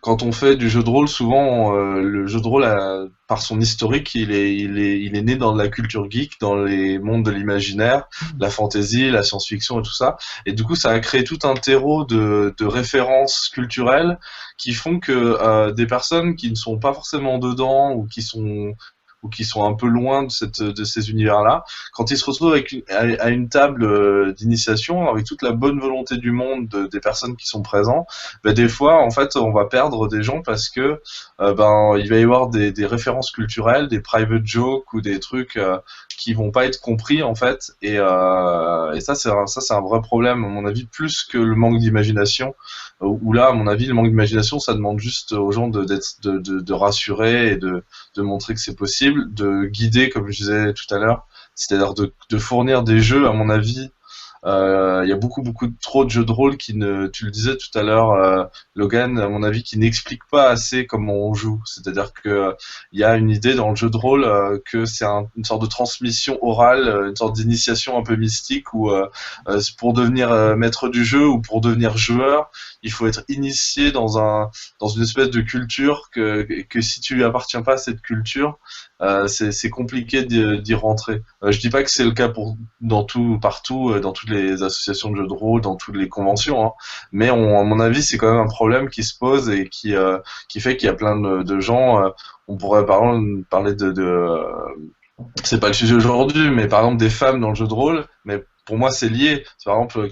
quand on fait du jeu de rôle, souvent le jeu de rôle, par son historique, il est né dans la culture geek, dans les mondes de l'imaginaire, la fantasy, la science-fiction et tout ça. Et du coup, ça a créé tout un terreau de références culturelles qui font que des personnes qui ne sont pas forcément dedans ou qui sont un peu loin de ces univers-là, quand ils se retrouvent à une table d'initiation, avec toute la bonne volonté du monde des personnes qui sont présentes, ben des fois, en fait, on va perdre des gens parce que il va y avoir des références culturelles, des private jokes ou des trucs qui vont pas être compris, en fait, et ça, c'est un vrai problème, à mon avis, plus que le manque d'imagination, où là, à mon avis, le manque d'imagination, ça demande juste aux gens de rassurer et de montrer que c'est possible, de guider, comme je disais tout à l'heure, c'est-à-dire de fournir des jeux, à mon avis. Il y a beaucoup trop de jeux de rôle qui ne, tu le disais tout à l'heure, Logan, à mon avis, qui n'expliquent pas assez comment on joue. C'est-à-dire que il y a une idée dans le jeu de rôle que c'est une sorte de transmission orale, une sorte d'initiation un peu mystique où pour devenir maître du jeu ou pour devenir joueur, il faut être initié dans une espèce de culture que si tu appartiens pas à cette culture, c'est compliqué d'y rentrer. Je dis pas que c'est le cas partout, dans toutes les associations de jeux de rôle, dans toutes les conventions, hein, mais à mon avis, c'est quand même un problème qui se pose et qui fait qu'il y a plein de gens. On pourrait parler c'est pas le sujet aujourd'hui, mais par exemple des femmes dans le jeu de rôle, mais pour moi c'est lié. Par exemple,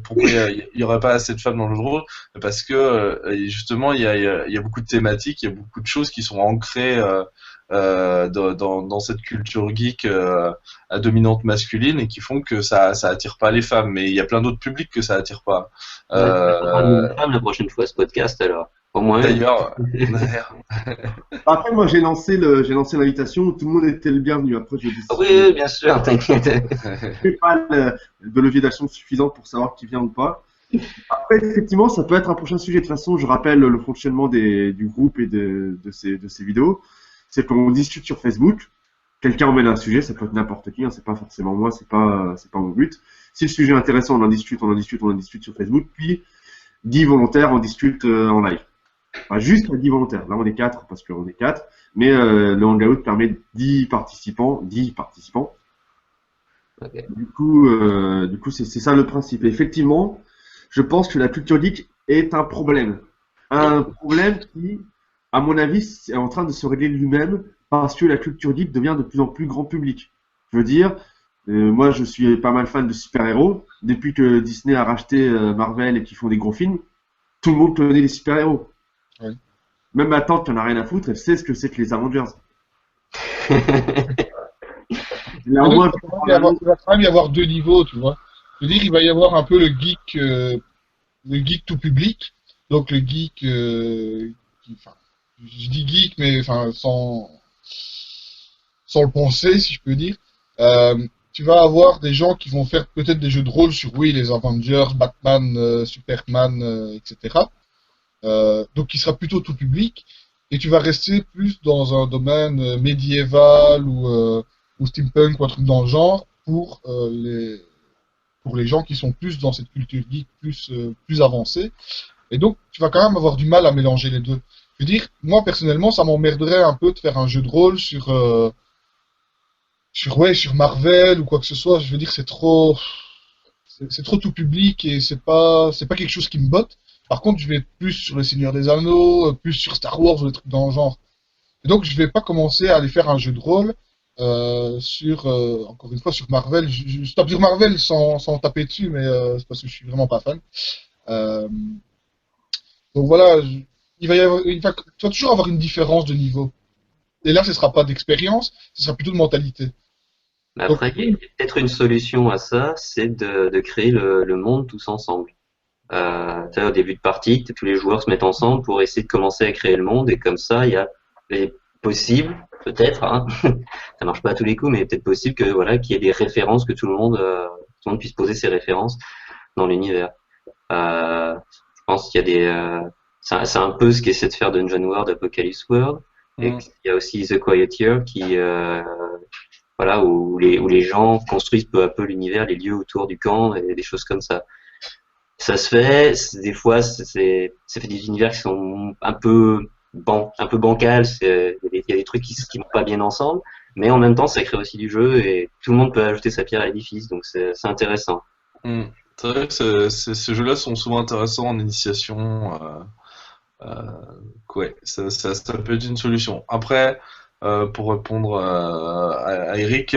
pourquoi il y aurait pas assez de femmes dans le jeu de rôle, parce que justement il y a beaucoup de thématiques, il y a beaucoup de choses qui sont ancrées dans cette culture geek à dominante masculine et qui font que ça attire pas les femmes. Mais il y a plein d'autres publics que ça attire pas. Une femme la prochaine fois ce podcast alors. Au moins. D'ailleurs. Après, moi, j'ai lancé l'invitation, tout le monde était le bienvenu. Après, j'ai dit. Oui, bien sûr, t'inquiète. Je n'ai pas de levier d'action suffisant pour savoir qui vient ou pas. Après, effectivement, ça peut être un prochain sujet. De toute façon, je rappelle le fonctionnement du groupe et de ces vidéos. C'est qu'on discute sur Facebook. Quelqu'un emmène un sujet, ça peut être n'importe qui, hein, c'est pas forcément moi, c'est pas mon but. Si le sujet est intéressant, on en discute sur Facebook. Puis 10 volontaires, on discute en live. Enfin, juste 10 volontaires. Là, on est 4 parce qu'on est 4. Mais le Hangout permet 10 participants. Okay. Du coup, c'est ça le principe. Et effectivement, je pense que la culture geek est un problème. Un problème qui, à mon avis, est en train de se régler lui-même parce que la culture geek devient de plus en plus grand public. Je veux dire, moi, je suis pas mal fan de super-héros. Depuis que Disney a racheté Marvel et qu'ils font des gros films, tout le monde connaît les super-héros. Oui. Même ma tante qui en a rien à foutre, elle sait ce que c'est que les Avengers. Il est Et en donc, moins, il va quand même y avoir deux niveaux, tu vois. Je veux dire, il va y avoir un peu le geek tout public. Donc, le geek, enfin, je dis geek, mais enfin, sans le penser, si je peux dire. Tu vas avoir des gens qui vont faire peut-être des jeux de rôle sur, oui, les Avengers, Batman, Superman, etc. Donc, qui sera plutôt tout public. Et tu vas rester plus dans un domaine médiéval ou steampunk ou un truc dans le genre pour les gens qui sont plus dans cette culture geek plus avancée. Et donc, tu vas quand même avoir du mal à mélanger les deux. Je veux dire, moi personnellement, ça m'emmerderait un peu de faire un jeu de rôle sur Marvel ou quoi que ce soit. Je veux dire, c'est trop tout public et c'est pas quelque chose qui me botte. Par contre, je vais être plus sur le Seigneur des Anneaux, plus sur Star Wars ou des trucs dans le genre. Et donc, je vais pas commencer à aller faire un jeu de rôle encore une fois, sur Marvel. Je tape sur Marvel sans taper dessus, mais c'est parce que je suis vraiment pas fan. Euh, donc voilà, tu vas toujours avoir une différence de niveau. Et là, ce sera pas d'expérience, ce sera plutôt de mentalité. Mais Donc, après, il y a peut-être une solution à ça, c'est de créer le monde tous ensemble. Tu sais, au début de partie, tous les joueurs se mettent ensemble pour essayer de commencer à créer le monde, et comme ça, il y a les possibles, peut-être, hein, ça marche pas à tous les coups, mais peut-être possible que voilà, qu'il y ait des références, que tout le monde puisse poser ses références dans l'univers. Je pense qu'il y a c'est un peu ce qu'essaie de faire Dungeon World, Apocalypse World, et Mm. il y a aussi The Quiet Year voilà, où les gens construisent peu à peu l'univers, les lieux autour du camp et des choses comme ça. Ça se fait, des fois, ça fait des univers qui sont un peu bancals, il y a des trucs qui vont pas bien ensemble, mais en même temps, ça crée aussi du jeu et tout le monde peut ajouter sa pierre à l'édifice, donc c'est intéressant. Mm. C'est vrai que ces jeux-là sont souvent intéressants en initiation. Ouais, ça peut être une solution. Après, pour répondre à Eric,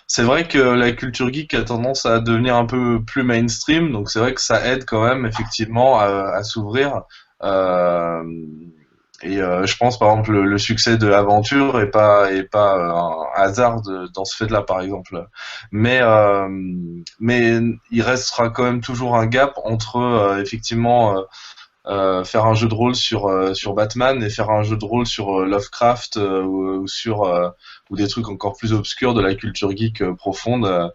c'est vrai que la culture geek a tendance à devenir un peu plus mainstream, donc c'est vrai que ça aide quand même effectivement à s'ouvrir. Euh, je pense par exemple le succès de Aventure est pas un hasard dans ce fait-là par exemple. Mais il restera quand même toujours un gap entre effectivement faire un jeu de rôle sur Batman et faire un jeu de rôle sur Lovecraft ou des trucs encore plus obscurs de la culture geek profonde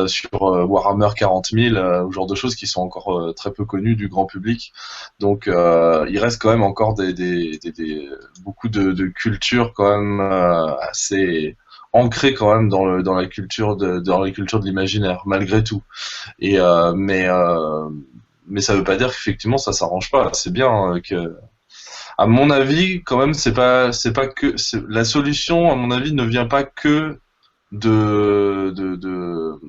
sur Warhammer 40 000 ou genre de choses qui sont encore très peu connues du grand public. Donc il reste quand même encore beaucoup de culture quand même assez ancrée quand même dans la culture dans la culture de l'imaginaire malgré tout. Mais ça veut pas dire qu'effectivement ça s'arrange pas. C'est bien que, à mon avis, quand même, la solution, à mon avis, ne vient pas que de, de, de-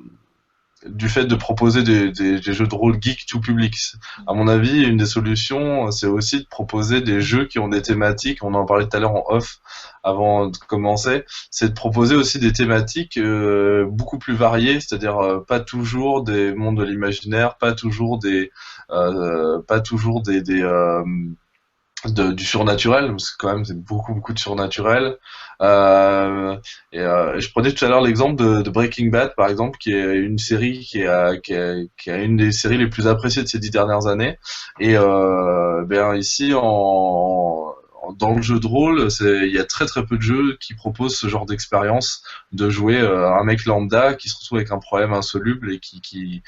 du fait de proposer des jeux de rôle geek tout public. À mon avis, une des solutions, c'est aussi de proposer des jeux qui ont des thématiques. On en parlait tout à l'heure en off avant de commencer. C'est de proposer aussi des thématiques beaucoup plus variées, c'est-à-dire pas toujours des mondes de l'imaginaire, pas toujours du surnaturel, parce que quand même c'est beaucoup de surnaturel. Je prenais tout à l'heure l'exemple de Breaking Bad, par exemple, qui est une série qui a une des séries les plus appréciées de ces 10 dernières années. Ben ici dans le jeu de rôle, il y a très peu de jeux qui proposent ce genre d'expérience de jouer un mec lambda qui se retrouve avec un problème insoluble et qui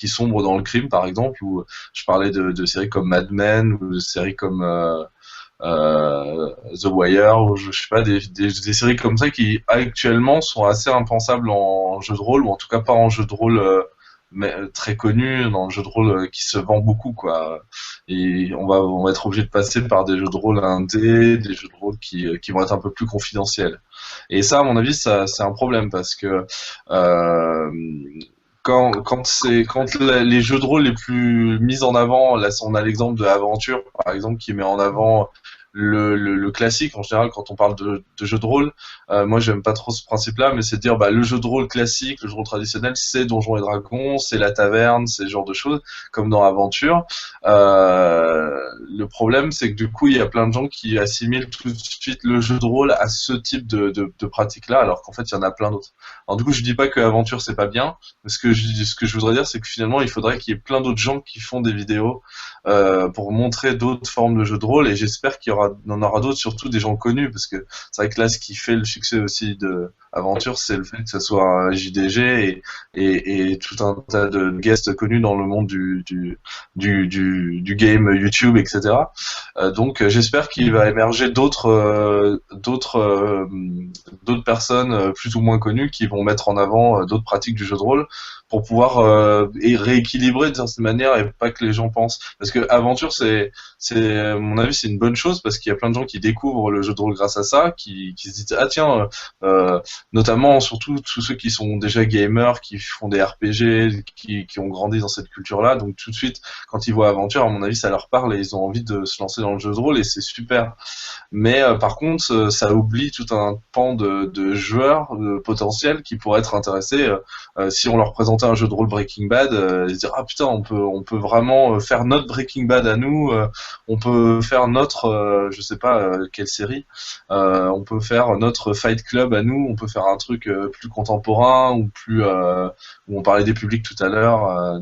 sombre dans le crime, par exemple, ou je parlais de séries comme Mad Men, ou de séries comme The Wire, ou je sais pas, des séries comme ça qui actuellement sont assez impensables en jeu de rôle, ou en tout cas pas en jeu de rôle mais, très connu, dans le jeu de rôle qui se vend beaucoup, quoi. Et on va être obligé de passer par des jeux de rôle indés, des jeux de rôle qui vont être un peu plus confidentiels. Et ça, à mon avis, c'est un problème parce que euh, les jeux de rôle les plus mis en avant, là on a l'exemple de Aventure par exemple qui met en avant le classique en général quand on parle de jeu de rôle. Moi, j'aime pas trop ce principe-là, mais c'est de dire bah le jeu de rôle classique, le jeu de rôle traditionnel, c'est Donjons et Dragons, c'est la taverne, c'est ce genre de choses, comme dans Aventure. Le problème, c'est que du coup, il y a plein de gens qui assimilent tout de suite le jeu de rôle à ce type de pratique-là, alors qu'en fait, il y en a plein d'autres. Alors du coup, je dis pas que Aventure c'est pas bien, mais ce que je voudrais dire, c'est que finalement, il faudrait qu'il y ait plein d'autres gens qui font des vidéos pour montrer d'autres formes de jeux de rôle, et j'espère qu'il y en aura d'autres, surtout des gens connus, parce que c'est vrai que là, ce qui fait le succès aussi de Aventure, c'est le fait que ça soit un JDG et tout un tas de guests connus dans le monde du game YouTube, etc. Donc j'espère qu'il va émerger d'autres personnes plus ou moins connues qui vont mettre en avant d'autres pratiques du jeu de rôle pour pouvoir rééquilibrer de certaine manière et pas que les gens pensent. Parce que Aventure, à mon avis, c'est une bonne chose parce qu'il y a plein de gens qui découvrent le jeu de rôle grâce à ça, qui se disent ah tiens, notamment surtout tous ceux qui sont déjà gamers, qui font des RPG, qui ont grandi dans cette culture-là, donc tout de suite quand ils voient Aventure, à mon avis, ça leur parle et ils ont envie de se lancer dans le jeu de rôle et c'est super. Mais par contre, ça oublie tout un pan de joueurs potentiels qui pourraient être intéressés si on leur présentait un jeu de rôle Breaking Bad, ils se dire ah putain, on peut vraiment faire notre Breaking Bad à nous, on peut faire notre je sais pas quelle série, on peut faire notre Fight Club à nous, on peut faire un truc plus contemporain ou plus où on parlait des publics tout à l'heure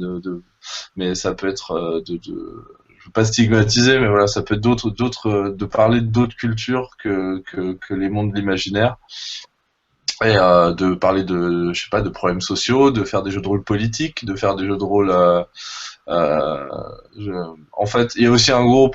mais ça peut être je veux pas stigmatiser, mais voilà, ça peut être de parler d'autres cultures que les mondes de l'imaginaire. Et de parler je sais pas, de problèmes sociaux, de faire des jeux de rôle politiques, de faire des jeux de rôle. En fait, il y a aussi un gros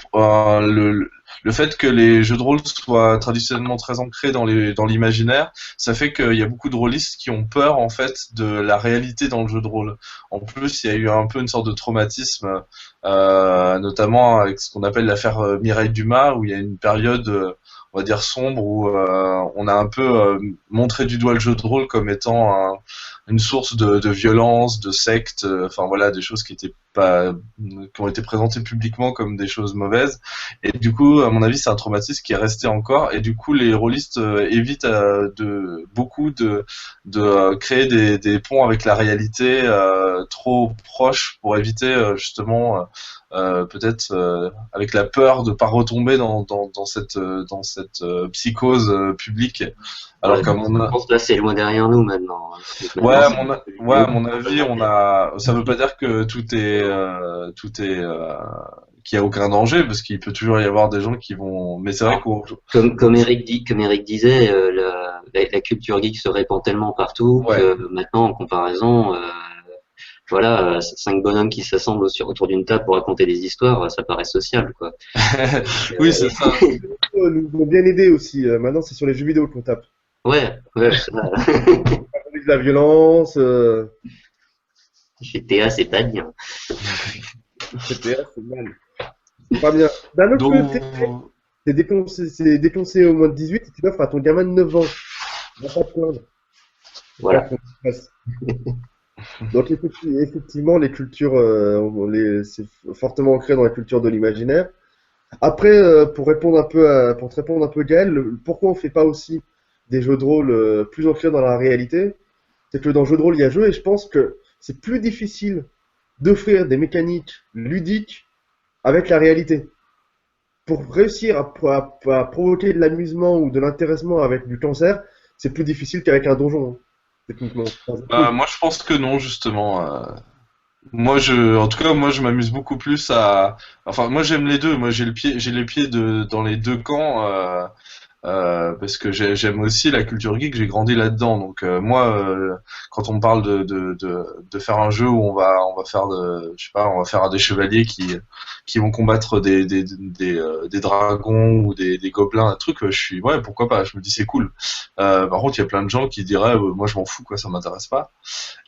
le fait que les jeux de rôle soient traditionnellement très ancrés dans l'imaginaire, ça fait qu'il y a beaucoup de rôlistes qui ont peur en fait de la réalité dans le jeu de rôle. En plus, il y a eu un peu une sorte de traumatisme, notamment avec ce qu'on appelle l'affaire Mireille Dumas, où il y a une période on va dire sombre où on a un peu montré du doigt le jeu de rôle comme étant une source de violence, de secte, enfin voilà, des choses qui ont été présentées publiquement comme des choses mauvaises. Et du coup, à mon avis, c'est un traumatisme qui est resté encore. Et du coup, les rôlistes évitent beaucoup de créer des ponts avec la réalité trop proches pour éviter justement peut-être avec la peur de pas retomber dans cette psychose publique. Alors Ouais, comme je pense que là, c'est loin derrière nous maintenant. ouais, Maintenant, à mon avis, ça veut pas dire que tout est qu'il y a aucun danger parce qu'il peut toujours y avoir des gens qui vont. Mais c'est vrai qu'on. comme Eric disait, la culture geek se répand tellement partout Ouais. que maintenant, en comparaison, voilà, 5 bonhommes qui s'assemblent autour d'une table pour raconter des histoires, ça paraît sociable, quoi. Oui, c'est ça. Nous ont bien aidé aussi. Maintenant, c'est sur les jeux vidéo qu'on tape. Ouais, ça, Avec de la violence, GTA, c'est pas bien. etc. C'est mal. C'est pas bien. D'un autre Donc, côté, c'est déconseillé au moins de 18 et tu l'offres à ton gamin de 9 ans. Il va pas te plaindre. Voilà. Donc effectivement, les cultures, c'est fortement ancré dans la culture de l'imaginaire. Après, pour te répondre un peu Gaël, pourquoi on fait pas aussi des jeux de rôle plus ancrés dans la réalité? C'est que dans le jeu de rôle, il y a jeu et je pense que c'est plus difficile d'offrir des mécaniques ludiques avec la réalité. Pour réussir à provoquer de l'amusement ou de l'intéressement avec du cancer, c'est plus difficile qu'avec un donjon, hein, techniquement. moi, je pense que non, justement. En tout cas, moi, je m'amuse beaucoup plus à. Enfin, moi, j'aime les deux. Moi, j'ai les pieds dans les deux camps. Parce que j'aime aussi la culture geek, j'ai grandi là-dedans. Donc moi, quand on me parle de faire un jeu où on va faire je sais pas, on va faire des chevaliers qui vont combattre des dragons ou des gobelins, un truc, je suis ouais, pourquoi pas. Je me dis c'est cool. Par contre, il y a plein de gens qui diraient moi je m'en fous quoi, ça m'intéresse pas,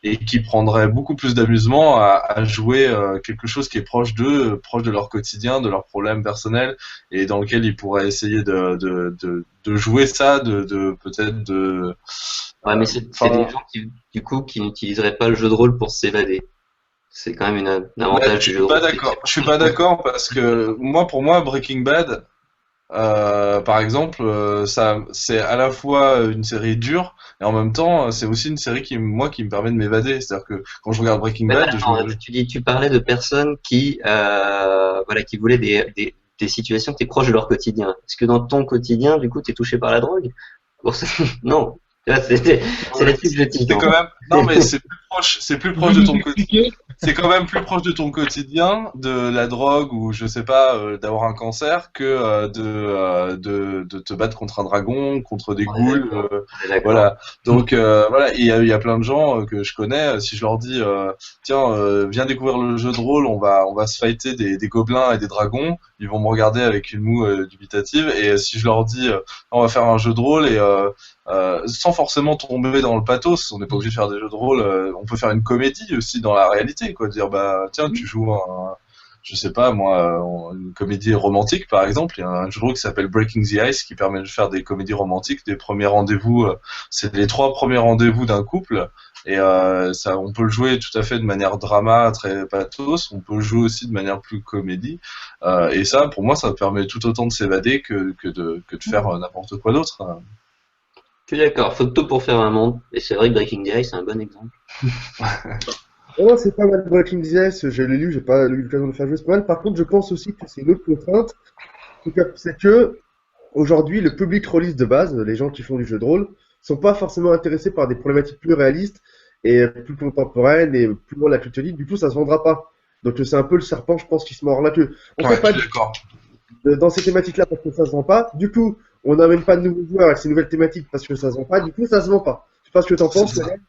et qui prendraient beaucoup plus d'amusement à jouer quelque chose qui est proche d'eux, proche de leur quotidien, de leurs problèmes personnels, et dans lequel ils pourraient essayer de jouer ça, peut-être de. Ouais, mais c'est des gens du coup, qui n'utiliseraient pas le jeu de rôle pour s'évader. C'est quand même un avantage du jeu de rôle. Je suis pas d'accord parce que pour moi, Breaking Bad, par exemple, ça, c'est à la fois une série dure et en même temps, c'est aussi une série qui me permet de m'évader. C'est-à-dire que quand je regarde Breaking Mais Bad, attends, tu parlais de personnes qui, voilà, qui voulaient des situations qui étaient proches de leur quotidien. Est-ce que dans ton quotidien, du coup, t'es touché par la drogue? Bon, non. Tu vois, c'est les trucs que je tique, c'est en quand fait. même, non mais c'est plus proche Vous de nous ton quotidien. expliquez? C'est quand même plus proche de ton quotidien, de la drogue ou je sais pas, d'avoir un cancer que de te battre contre un dragon, contre des On est ghouls, d'accord. On est d'accord. voilà. Donc voilà, il y a plein de gens que je connais. Si je leur dis, tiens, viens découvrir le jeu de rôle, on va se fighter des gobelins et des dragons, ils vont me regarder avec une moue dubitative. Et si je leur dis, on va faire un jeu de rôle et sans forcément tomber dans le pathos, on n'est pas obligé de faire des jeux de rôle, on peut faire une comédie aussi dans la réalité, quoi. Dire, bah, tiens, tu joues je sais pas, moi, une comédie romantique, par exemple. Il y a un jeu de rôle qui s'appelle Breaking the Ice qui permet de faire des comédies romantiques, des premiers rendez-vous, c'est les 3 premiers rendez-vous d'un couple. Et ça, on peut le jouer tout à fait de manière drama, très pathos. On peut le jouer aussi de manière plus comédie. Et ça, pour moi, ça permet tout autant de s'évader que de faire n'importe quoi d'autre. Je suis d'accord. Faut de tout pour faire un monde. Et c'est vrai que Breaking the Ice, c'est un bon exemple. Oh, c'est pas mal Breaking the Ice, je l'ai lu, j'ai pas eu l'occasion de le faire jouer, c'est pas mal. Par contre, je pense aussi que c'est une autre contrainte, c'est que aujourd'hui, le public rôliste de base, les gens qui font du jeu de rôle, sont pas forcément intéressés par des problématiques plus réalistes et plus contemporaines et plus loin de la culture geek. Du coup, ça se vendra pas. Donc c'est un peu le serpent, je pense, qui se mord la queue. On Ouais, fait pas je suis d'accord. dans ces thématiques-là parce que ça se vend pas. Du coup, on n'amène pas de nouveaux joueurs avec ces nouvelles thématiques parce que ça se vend pas. Du coup, ça se vend pas. Je sais pas ce que t'en C'est penses, ça. Lionel.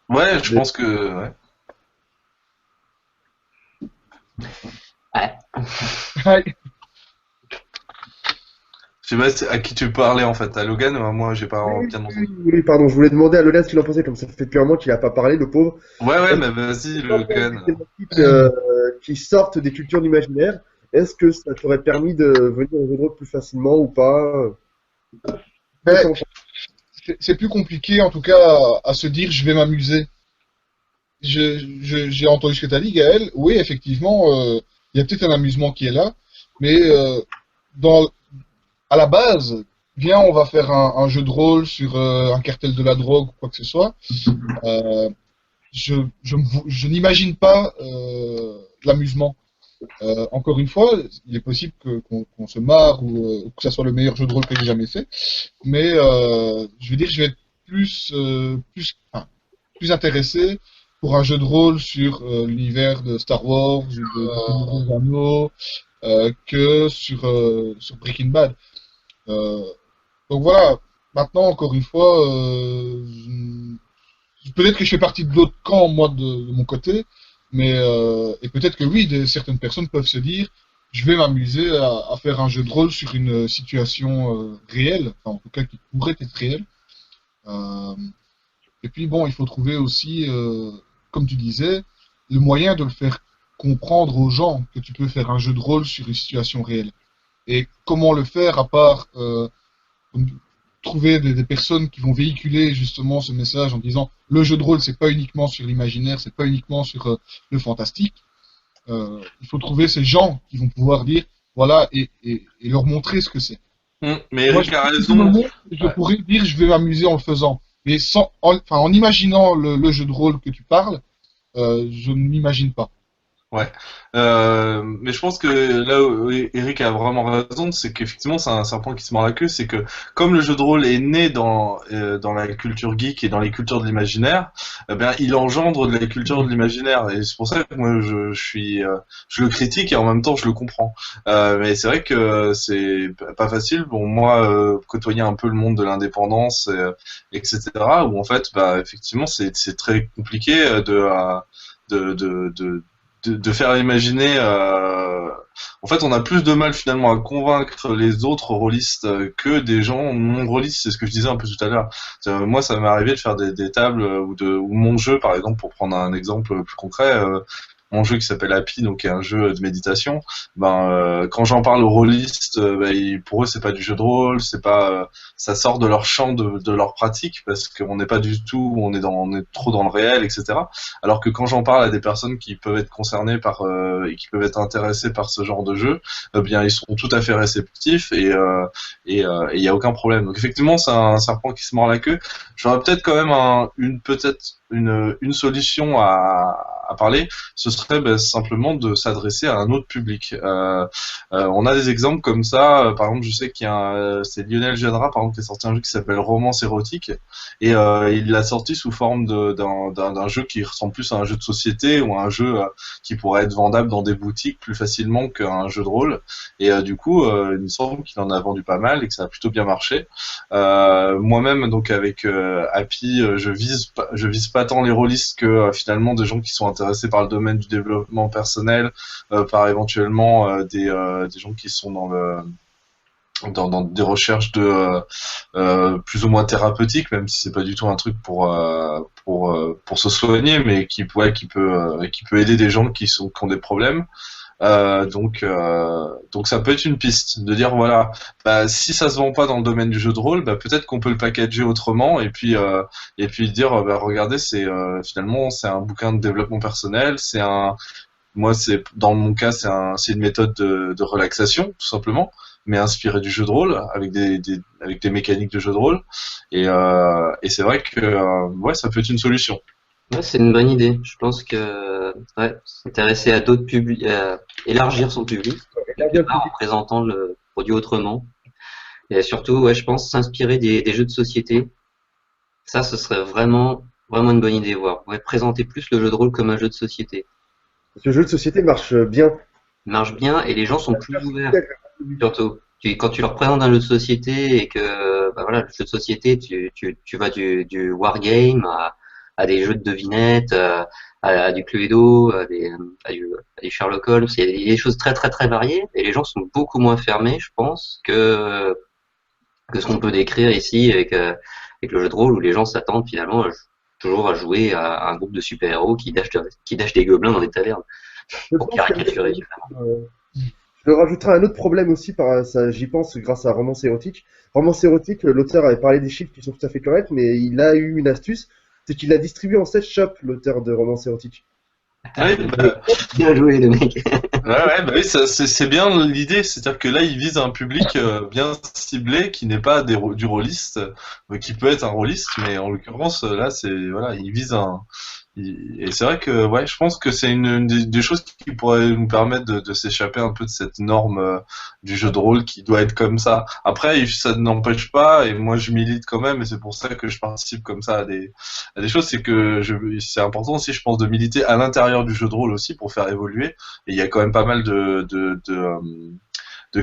Ouais, je pense que. Ouais. Ouais. Ouais. Je sais pas à qui tu parlais en fait, à Logan, moi j'ai pas Oui, bien oui, entendu. oui, pardon, je voulais demander à Lola ce qu'il en pensait, comme ça fait depuis un mois qu'il a pas parlé, le pauvre. Ouais, Est-ce mais vas-y, que tu penses des Logan. thématiques qui sortent des cultures d'imaginaire, est-ce que ça t'aurait permis de venir au jeu de rôle plus facilement ou pas? Mais Qu'est-ce que t'en c'est plus compliqué, en tout cas, à se dire je vais m'amuser. J'ai entendu ce que tu as dit, Gaël. Oui, effectivement, il y a peut-être un amusement qui est là, mais dans, à la base, viens, on va faire un jeu de rôle sur un cartel de la drogue ou quoi que ce soit. Euh, je n'imagine pas l'amusement. Encore une fois, il est possible qu'on se marre ou que ça soit le meilleur jeu de rôle que j'ai jamais fait, mais je veux dire, je vais être plus intéressé pour un jeu de rôle sur l'univers de Star Wars ou de des Anneaux que sur Breaking Bad. Euh, donc voilà. Maintenant, encore une fois, peut-être que je fais partie de l'autre camp, moi, de mon côté, mais et peut-être que oui, certaines personnes peuvent se dire, je vais m'amuser à faire un jeu de rôle sur une situation réelle, enfin, en tout cas qui pourrait être réelle. Euh, et puis bon, il faut trouver aussi, comme tu disais, le moyen de le faire comprendre aux gens que tu peux faire un jeu de rôle sur une situation réelle. Et comment le faire à part trouver des personnes qui vont véhiculer justement ce message en disant le jeu de rôle c'est pas uniquement sur l'imaginaire, c'est pas uniquement sur le fantastique. Il faut trouver ces gens qui vont pouvoir dire voilà et leur montrer ce que c'est. Mais Moi, Eric a tout le raison. monde, je Ouais. pourrais dire je vais m'amuser en le faisant, mais en imaginant le jeu de rôle que tu parles, je ne m'imagine pas. Ouais. Mais je pense que là où Eric a vraiment raison, c'est qu'effectivement c'est un point qui se mord la queue, c'est que comme le jeu de rôle est né dans la culture geek et dans les cultures de l'imaginaire, eh bien il engendre de la culture de l'imaginaire et c'est pour ça que moi je le critique et en même temps je le comprends. Mais c'est vrai que c'est pas facile. Bon moi côtoyer un peu le monde de l'indépendance etc. où en fait bah effectivement c'est très compliqué de faire imaginer. En fait, on a plus de mal finalement à convaincre les autres rôlistes que des gens non rôlistes. C'est ce que je disais un peu tout à l'heure. Moi, ça m'est arrivé de faire des tables ou mon jeu, par exemple, pour prendre un exemple plus concret. mon jeu qui s'appelle Happy, donc qui est un jeu de méditation. Quand j'en parle aux rôlistes, pour eux c'est pas du jeu de rôle, c'est pas, ça sort de leur champ de leur pratique parce qu'on n'est pas du tout, on est trop dans le réel, etc. Alors que quand j'en parle à des personnes qui peuvent être concernées par et qui peuvent être intéressées par ce genre de jeu, bien ils sont tout à fait réceptifs et il y a aucun problème. Donc effectivement, c'est un serpent qui se mord la queue. J'aurais peut-être quand même une solution à parler. Ce serait simplement de s'adresser à un autre public. On a des exemples comme ça. Par exemple, je sais qu'il y a c'est Lionel Genra, par exemple, qui a sorti un jeu qui s'appelle Romance érotique, et il l'a sorti sous forme d'un jeu qui ressemble plus à un jeu de société ou à un jeu qui pourrait être vendable dans des boutiques plus facilement qu'un jeu de rôle. Et du coup, il me semble qu'il en a vendu pas mal et que ça a plutôt bien marché. Moi-même, donc avec Happy, je vise pas tant les rôlistes que finalement des gens qui sont intéressés par le domaine du développement personnel, par éventuellement des gens qui sont dans des recherches de plus ou moins thérapeutiques, même si c'est pas du tout un truc pour se soigner, mais qui peut aider des gens qui ont des problèmes. Donc ça peut être une piste de dire voilà, si ça se vend pas dans le domaine du jeu de rôle, peut-être qu'on peut le packager autrement et puis dire regardez, finalement c'est un bouquin de développement personnel, dans mon cas c'est une méthode de relaxation tout simplement, mais inspiré du jeu de rôle avec des mécaniques de jeu de rôle et c'est vrai que ouais, ça peut être une solution. Ouais, c'est une bonne idée. Je pense que s'intéresser à d'autres publics, élargir son public, en présentant le produit autrement. Et surtout, ouais, je pense s'inspirer des jeux de société. Ça, ce serait vraiment une bonne idée. Présenter plus le jeu de rôle comme un jeu de société. Ce jeu de société marche bien. Il marche bien et les gens sont plus ouverts. Surtout, quand tu leur présentes un jeu de société et que, le jeu de société, tu vas du wargame à des jeux de devinettes, à du Cluedo, à des Sherlock Holmes. Il y a des choses très très très variées et les gens sont beaucoup moins fermés, je pense, que ce qu'on peut décrire ici avec le jeu de rôle où les gens s'attendent finalement toujours à jouer à un groupe de super-héros qui dashent des gobelins dans des tavernes. Pour caricaturer. Je rajouterai un autre problème aussi, j'y pense grâce à Romance érotique. Romance érotique, l'auteur avait parlé des chiffres qui sont tout à fait corrects, mais il a eu une astuce, c'est qu'il a distribué en 7 shops, l'auteur de Romance érotique. Ouais, bien joué, le mec. Oui, c'est bien l'idée, c'est-à-dire que là, il vise un public bien ciblé qui n'est pas du rôliste, qui peut être un rôliste, mais en l'occurrence, là, il vise et c'est vrai que ouais, je pense que c'est une des choses qui pourrait nous permettre de s'échapper un peu de cette norme du jeu de rôle qui doit être comme ça. Après, ça n'empêche pas, et moi je milite quand même, et c'est pour ça que je participe comme ça à des choses, c'est que c'est important aussi, je pense, de militer à l'intérieur du jeu de rôle aussi pour faire évoluer. Et il y a quand même pas mal de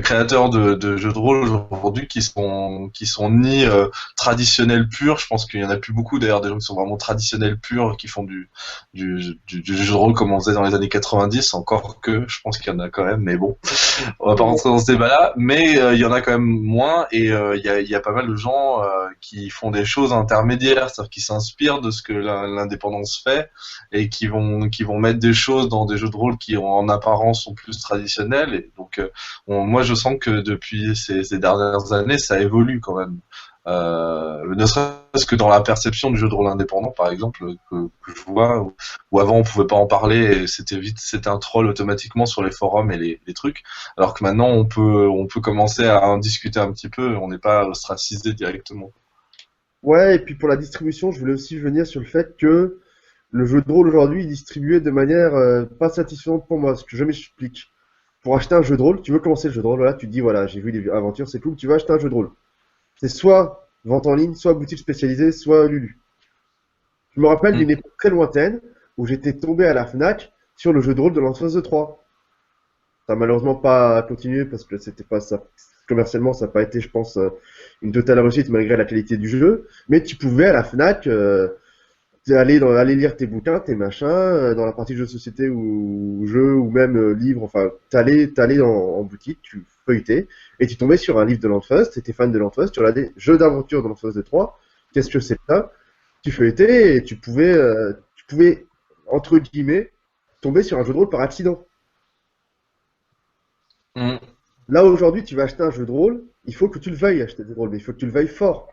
créateurs de jeux de rôle aujourd'hui qui sont ni traditionnels purs. Je pense qu'il y en a plus beaucoup d'ailleurs, des gens qui sont vraiment traditionnels purs, qui font du jeu de rôle comme on faisait dans les années 90, encore que je pense qu'il y en a quand même, mais bon, on va pas rentrer dans ce débat-là, mais il y en a quand même moins, et il y a pas mal de gens qui font des choses intermédiaires, c'est-à-dire qui s'inspirent de ce que l'indépendance fait, et qui vont mettre des choses dans des jeux de rôle qui en apparence sont plus traditionnels, et donc moi je sens que depuis ces dernières années ça évolue quand même, ne serait-ce que dans la perception du jeu de rôle indépendant par exemple, que je vois, où avant on pouvait pas en parler et c'était un troll automatiquement sur les forums et les trucs, alors que maintenant on peut commencer à en discuter un petit peu, on n'est pas ostracisé directement. Ouais, et puis pour la distribution, je voulais aussi venir sur le fait que le jeu de rôle aujourd'hui est distribué de manière pas satisfaisante pour moi, ce que je m'explique. Pour acheter un jeu de rôle, tu veux commencer le jeu de rôle, voilà, tu te dis voilà, j'ai vu les aventures, c'est cool, tu vas acheter un jeu de rôle. C'est soit vente en ligne, soit boutique spécialisée, soit Lulu. Je me rappelle d'une époque très lointaine où j'étais tombé à la Fnac sur le jeu de rôle de l'Enfance de 3. Ça n'a malheureusement pas continué parce que c'était pas ça. Commercialement, ça n'a pas été, je pense, une totale réussite malgré la qualité du jeu. Mais tu pouvais à la Fnac aller lire tes bouquins, tes machins, dans la partie jeux de société ou jeux ou même livres, enfin, t'allais en boutique, tu feuilletais, et tu tombais sur un livre de Landfust, t'étais fan de Landfust, tu regardais jeux d'aventure de Landfust 3, qu'est-ce que c'est ça? Tu feuilletais et tu pouvais, entre guillemets, tomber sur un jeu de rôle par accident. Mm. Là, aujourd'hui, tu vas acheter un jeu de rôle, il faut que tu le veuilles acheter des rôles, mais il faut que tu le veuilles fort.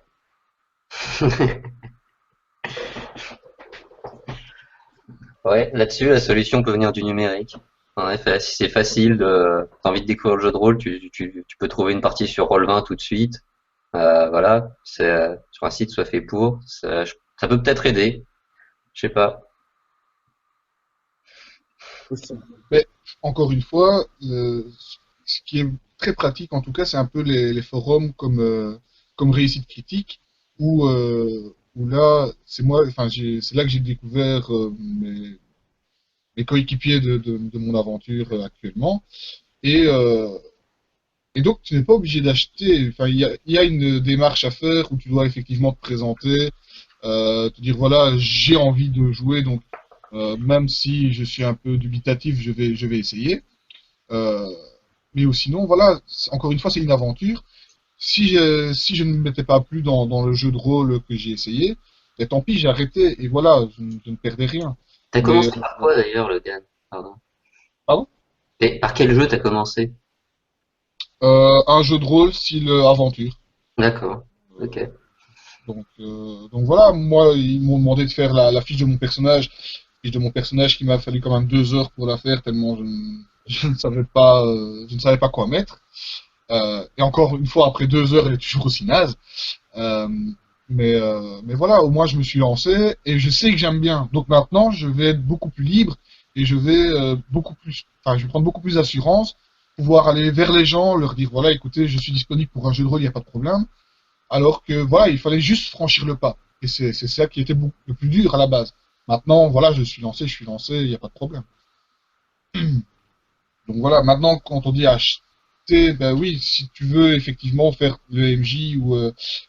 Ouais, là-dessus, la solution peut venir du numérique. En effet, si c'est facile, t'as envie de découvrir le jeu de rôle, tu peux trouver une partie sur Roll20 tout de suite. Voilà, c'est sur un site soit fait pour. Ça peut peut-être aider. Je sais pas. Aussi. Mais encore une fois, ce qui est très pratique en tout cas, c'est un peu les forums comme Réussite Critique, où là, c'est moi, enfin, c'est là que j'ai découvert mes coéquipiers de mon aventure actuellement. Et, euh, et donc, tu n'es pas obligé d'acheter. Enfin, il y a une démarche à faire où tu dois effectivement te présenter, te dire voilà, j'ai envie de jouer, donc même si je suis un peu dubitatif, je vais essayer. Euh, mais ou sinon, voilà, encore une fois, c'est une aventure. Si je ne me mettais pas plus dans le jeu de rôle que j'ai essayé, ben, tant pis, j'ai arrêté et voilà, je ne perdais rien. T'as Mais commencé par quoi d'ailleurs, Logan? Pardon. pardon? Et par quel jeu t'as commencé? Un jeu de rôle style aventure. D'accord. Ok. Donc voilà, moi, ils m'ont demandé de faire la fiche de mon personnage, fiche de mon personnage qui m'a fallu quand même 2 heures pour la faire, tellement je ne savais pas quoi mettre. Et encore une fois, après 2 heures, elle est toujours aussi naze. Euh, mais voilà, au moins je me suis lancé et je sais que j'aime bien. Donc maintenant, je vais être beaucoup plus libre et je vais enfin, je vais prendre beaucoup plus d'assurance, pouvoir aller vers les gens, leur dire voilà, écoutez, je suis disponible pour un jeu de rôle, il n'y a pas de problème. Alors que voilà, il fallait juste franchir le pas. Et c'est ça qui était le plus dur à la base. Maintenant, voilà, je suis lancé, il n'y a pas de problème. Donc voilà, maintenant quand on dit acheter, ben oui, si tu veux effectivement faire le MJ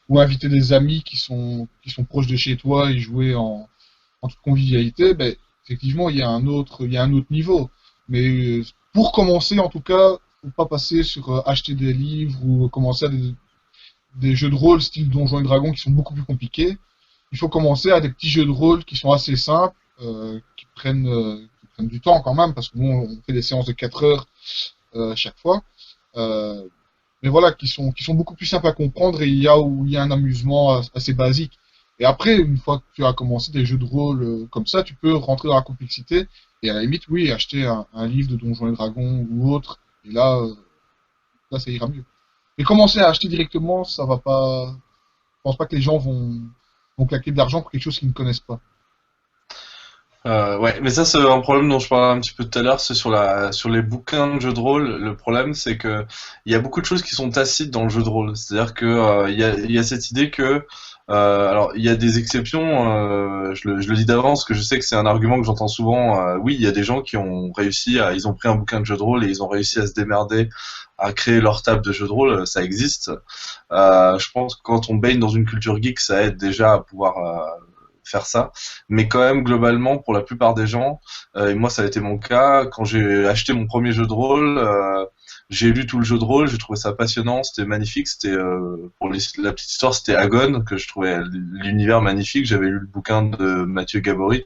ou inviter des amis qui sont proches de chez toi et jouer en toute convivialité, ben effectivement il y a un autre niveau. Mais pour commencer en tout cas, faut pas passer sur acheter des livres ou commencer à des jeux de rôle style Donjons et Dragons qui sont beaucoup plus compliqués. Il faut commencer à des petits jeux de rôle qui sont assez simples, qui prennent du temps quand même, parce que bon, on fait des séances de 4 heures chaque fois. Euh, mais voilà, qui sont beaucoup plus simples à comprendre et où il y a un amusement assez basique. Et après, une fois que tu as commencé des jeux de rôle comme ça, tu peux rentrer dans la complexité et à la limite, oui, acheter un livre de Donjons et Dragons ou autre. Et là, ça ira mieux. Mais commencer à acheter directement, ça va pas. Je pense pas que les gens vont claquer de l'argent pour quelque chose qu'ils ne connaissent pas. Ouais, mais ça c'est un problème dont je parlais un petit peu tout à l'heure, c'est sur les bouquins de jeux de rôle. Le problème c'est que il y a beaucoup de choses qui sont tacites dans le jeu de rôle. C'est-à-dire que il y a cette idée que alors il y a des exceptions. Je le dis d'avance que je sais que c'est un argument que j'entends souvent. Oui, il y a des gens qui ont ils ont pris un bouquin de jeu de rôle et ils ont réussi à se démerder, à créer leur table de jeu de rôle. Ça existe. Je pense que quand on baigne dans une culture geek, ça aide déjà à pouvoir faire ça, mais quand même globalement pour la plupart des gens, et moi ça a été mon cas, quand j'ai acheté mon premier jeu de rôle, j'ai lu tout le jeu de rôle, j'ai trouvé ça passionnant, c'était magnifique, c'était la petite histoire, c'était Agon, que je trouvais l'univers magnifique, j'avais lu le bouquin de Mathieu Gaborit,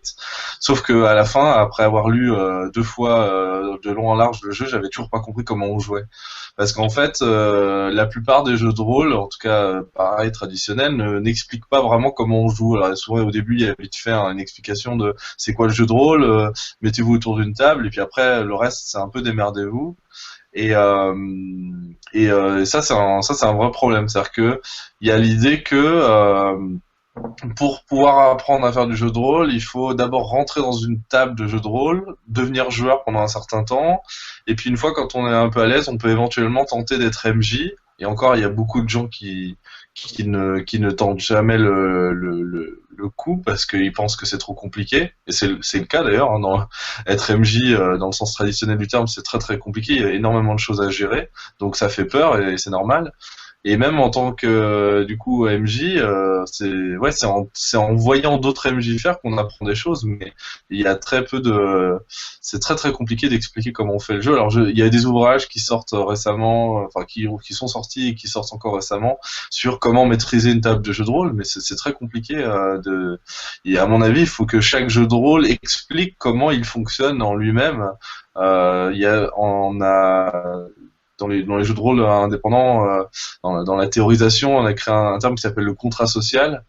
sauf que à la fin, après avoir lu 2 fois de long en large le jeu, j'avais toujours pas compris comment on jouait. Parce qu'en fait, la plupart des jeux de rôle, en tout cas pareil traditionnels, n'expliquent pas vraiment comment on joue. Alors souvent au début, il y a vite fait une explication de c'est quoi le jeu de rôle, mettez-vous autour d'une table, et puis après le reste c'est un peu démerdez-vous. Et, ça c'est un vrai problème, c'est-à-dire que il y a l'idée que pour pouvoir apprendre à faire du jeu de rôle, il faut d'abord rentrer dans une table de jeu de rôle, devenir joueur pendant un certain temps, et puis une fois quand on est un peu à l'aise, on peut éventuellement tenter d'être MJ. Et encore, il y a beaucoup de gens qui ne tentent jamais le coup parce qu'ils pensent que c'est trop compliqué. Et c'est le cas d'ailleurs, hein, être MJ dans le sens traditionnel du terme, c'est très très compliqué, il y a énormément de choses à gérer, donc ça fait peur et c'est normal. Et même en tant que du coup MJ, c'est en voyant d'autres MJ faire qu'on apprend des choses, mais il y a très peu de, c'est très très compliqué d'expliquer comment on fait le jeu. Alors il y a des ouvrages qui sortent récemment, enfin qui sont sortis et qui sortent encore récemment sur comment maîtriser une table de jeu de rôle, mais c'est très compliqué de. Et à mon avis, il faut que chaque jeu de rôle explique comment il fonctionne en lui-même. On a dans les jeux de rôle indépendants, dans la théorisation, on a créé un terme qui s'appelle le contrat social.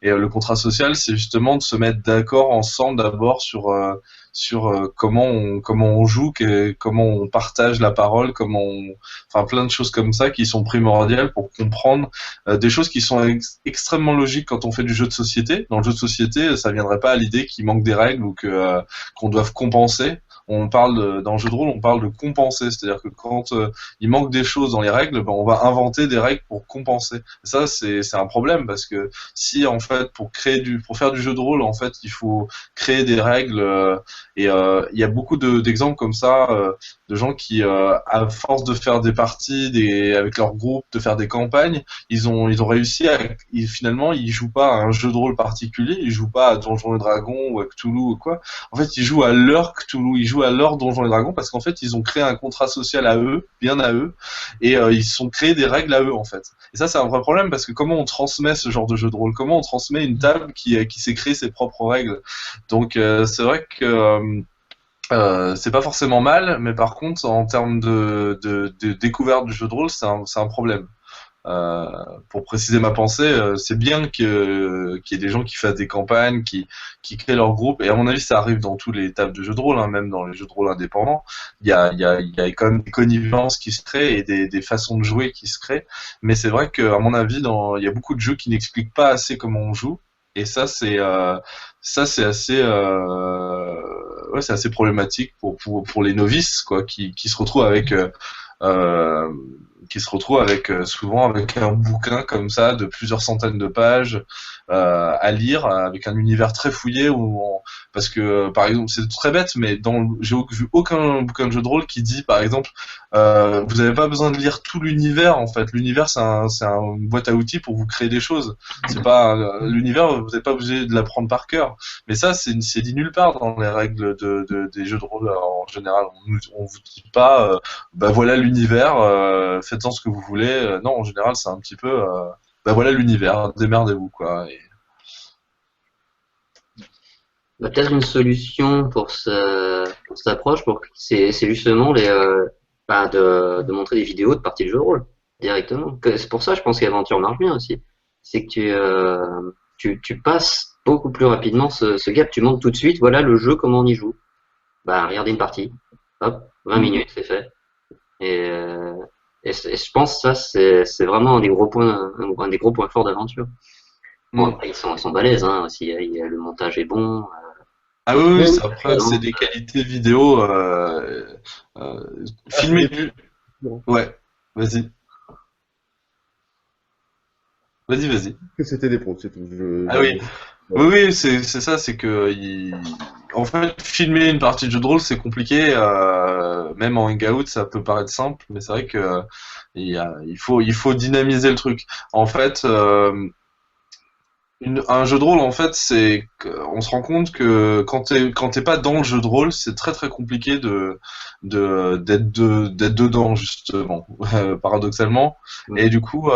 Et le contrat social, c'est justement de se mettre d'accord ensemble d'abord sur comment on joue, comment on partage la parole, enfin plein de choses comme ça qui sont primordiales pour comprendre des choses qui sont extrêmement logiques quand on fait du jeu de société. Dans le jeu de société, ça viendrait pas à l'idée qu'il manque des règles ou que qu'on doive compenser. Dans le jeu de rôle, on parle de compenser, c'est-à-dire que quand il manque des choses dans les règles, ben, on va inventer des règles pour compenser. Et ça, c'est un problème parce que si en fait pour faire du jeu de rôle, en fait, il faut créer des règles il y a beaucoup d'exemples comme ça de gens qui, à force de faire des parties, avec leur groupe, de faire des campagnes, ils ont réussi finalement, ils jouent pas à un jeu de rôle particulier, ils jouent pas à Donjons et Dragons ou à Cthulhu ou quoi. En fait, ils jouent à leur Cthulhu, ils jouent à leur Donjons et Dragons parce qu'en fait, ils ont créé un contrat social à eux, bien à eux, et ils se sont créés des règles à eux en fait. Et ça, c'est un vrai problème parce que comment on transmet ce genre de jeu de rôle? Comment on transmet une table qui s'est créé ses propres règles? Donc, c'est vrai que c'est pas forcément mal, mais par contre, en termes de découverte du jeu de rôle, c'est un problème. Pour préciser ma pensée, c'est bien qu'il y ait des gens qui fassent des campagnes, qui créent leur groupe, et à mon avis, ça arrive dans tous les tables de jeux de rôle, hein, même dans les jeux de rôle indépendants. Il y a quand même des connivences qui se créent et des façons de jouer qui se créent, mais c'est vrai qu'à mon avis, il y a beaucoup de jeux qui n'expliquent pas assez comment on joue, et c'est assez c'est assez problématique pour les novices quoi qui se retrouvent avec euh, souvent avec un bouquin comme ça de plusieurs centaines de pages à lire avec un univers très fouillé parce que par exemple c'est très bête mais j'ai vu aucun bouquin de jeu de rôle qui dit par exemple vous n'avez pas besoin de lire tout l'univers en fait l'univers c'est un boîte à outils pour vous créer des choses c'est pas l'univers vous n'êtes pas obligé de l'apprendre par cœur mais ça c'est dit nulle part dans les règles des jeux de rôle en général on vous dit pas bah voilà l'univers faites-en ce que vous voulez non en général c'est un petit peu bah voilà l'univers, démerdez-vous quoi. Bah, peut-être une solution pour cette approche, c'est justement de montrer des vidéos de parties de jeux de rôle directement. C'est pour ça, je pense qu'Aventure marche bien aussi. C'est que tu passes beaucoup plus rapidement ce gap. Tu montres tout de suite, voilà le jeu, comment on y joue. Bah, regardez une partie. Hop, 20 minutes, c'est fait. Et je pense que ça, c'est vraiment un des gros points forts d'Aventure. Bon, après, ils sont balèzes, hein, aussi. Le montage est bon. Ah oui, après, c'est des qualités vidéo filmées du. Ouais, vas-y. Vas-y. Que c'était des pros, c'est tout. Ah oui. Oui, c'est ça, c'est que en fait, filmer une partie de jeu de rôle, c'est compliqué. Même en Hangout, ça peut paraître simple, mais c'est vrai que il faut dynamiser le truc. En fait, un jeu de rôle, en fait, on se rend compte que quand t'es pas dans le jeu de rôle, c'est très très compliqué d'être dedans justement, paradoxalement. Et du coup,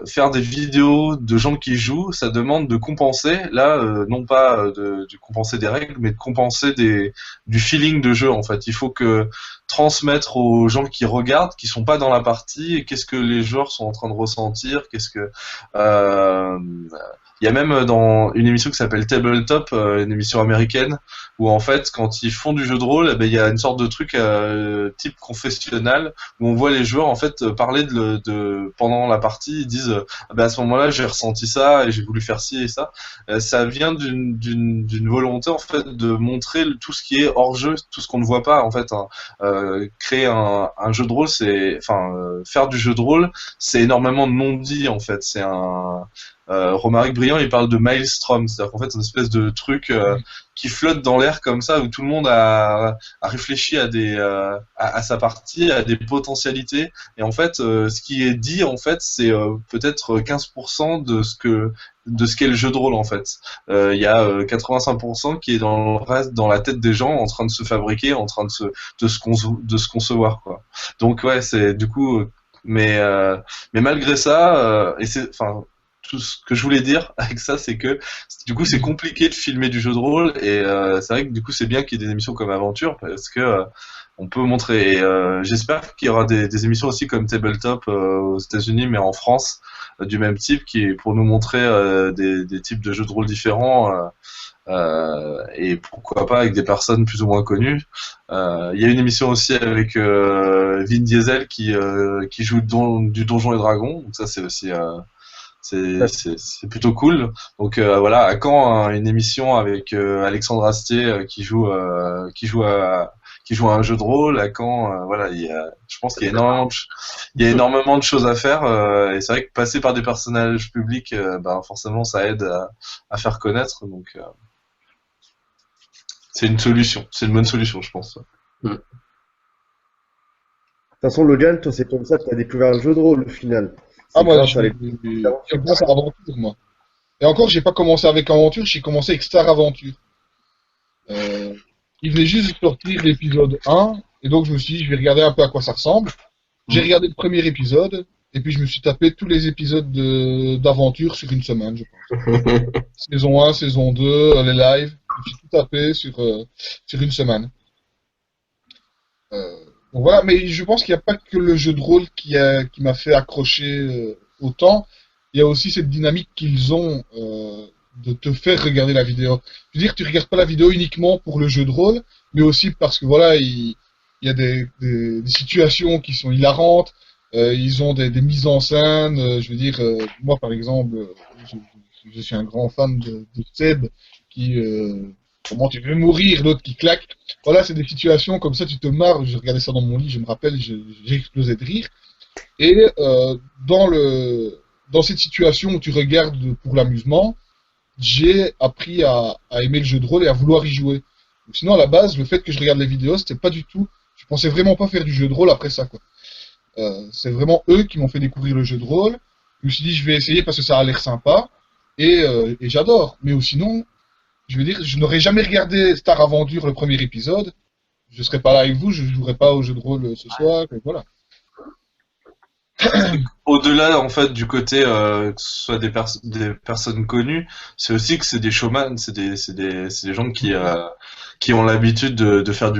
faire des vidéos de gens qui jouent, ça demande de compenser. Là, non pas de compenser des règles, mais de compenser du feeling de jeu. En fait, il faut que transmettre aux gens qui regardent, qui sont pas dans la partie, et qu'est-ce que les joueurs sont en train de ressentir, il y a même dans une émission qui s'appelle Tabletop, une émission américaine, où en fait, quand ils font du jeu de rôle, eh ben, il y a une sorte de truc type confessionnal, où on voit les joueurs en fait parler pendant la partie, ils disent ah ben, à ce moment-là j'ai ressenti ça et j'ai voulu faire ci et ça. Ça vient d'une volonté en fait de montrer tout ce qui est hors jeu, tout ce qu'on ne voit pas en fait. Hein. Créer un jeu de rôle, faire du jeu de rôle, c'est énormément de non-dit en fait. Romaric Briand, il parle de maelstrom, c'est-à-dire qu'en fait, c'est une espèce de truc qui flotte dans l'air comme ça, où tout le monde a réfléchi à sa partie, à des potentialités, et en fait, ce qui est dit, en fait, c'est peut-être 15% de ce qu'est le jeu de rôle, en fait. Il y a 85% qui est dans le reste, dans la tête des gens, en train de se fabriquer, en train de se concevoir, quoi. Donc ouais, c'est du coup, mais malgré ça, et c'est, enfin, tout ce que je voulais dire avec ça, c'est que du coup c'est compliqué de filmer du jeu de rôle, et c'est vrai que du coup c'est bien qu'il y ait des émissions comme Aventure, parce que on peut montrer. Et j'espère qu'il y aura des émissions aussi comme Tabletop aux États-Unis, mais en France, du même type, qui est pour nous montrer des types de jeux de rôle différents. Et pourquoi pas avec des personnes plus ou moins connues. Il y a une émission aussi avec Vin Diesel qui joue du Donjon et Dragon, donc ça c'est aussi c'est plutôt cool. Donc voilà, à quand une émission avec Alexandre Astier qui joue à un jeu de rôle, à quand voilà, je pense qu'il y a énormément de choses à faire, et c'est vrai que passer par des personnages publics, ben forcément ça aide à faire connaître, donc c'est une solution, c'est une bonne solution, je pense. De toute façon, Logan, toi, c'est comme ça que tu as découvert le jeu de rôle, au final. Ah, C'est moi, grâce je à les... commence à Aventure, moi. Et encore, j'ai pas commencé avec Aventure, j'ai commencé avec Star Aventure. Il venait juste de sortir l'épisode 1, et donc je me suis dit, je vais regarder un peu à quoi ça ressemble. J'ai regardé le premier épisode, et puis je me suis tapé tous les épisodes d'Aventure sur une semaine, je pense. Saison 1, saison 2, les lives, je me suis tout tapé sur une semaine. Donc voilà, mais je pense qu'il n'y a pas que le jeu de rôle qui m'a fait accrocher autant. Il y a aussi cette dynamique qu'ils ont de te faire regarder la vidéo. Je veux dire, tu regardes pas la vidéo uniquement pour le jeu de rôle, mais aussi parce que voilà, il y a des situations qui sont hilarantes. Ils ont des mises en scène. Je veux dire, moi par exemple, je suis un grand fan de Seb qui comment tu veux mourir, l'autre qui claque. Voilà, c'est des situations comme ça, tu te marres. Je regardais ça dans mon lit, je me rappelle, j'ai explosé de rire. Et dans cette situation où tu regardes pour l'amusement, j'ai appris à aimer le jeu de rôle et à vouloir y jouer. Donc, sinon, à la base, le fait que je regarde les vidéos, c'était pas du tout. Je pensais vraiment pas faire du jeu de rôle après ça, quoi. C'est vraiment eux qui m'ont fait découvrir le jeu de rôle. Je me suis dit, je vais essayer parce que ça a l'air sympa. Et j'adore. Mais sinon, je veux dire, je n'aurais jamais regardé Star Aventure le premier épisode. Je serais pas là avec vous, je jouerais pas au jeu de rôle ce soir. Et voilà. Au-delà en fait du côté que ce soit des personnes connues, c'est aussi que c'est des showman, c'est des gens qui ont l'habitude de faire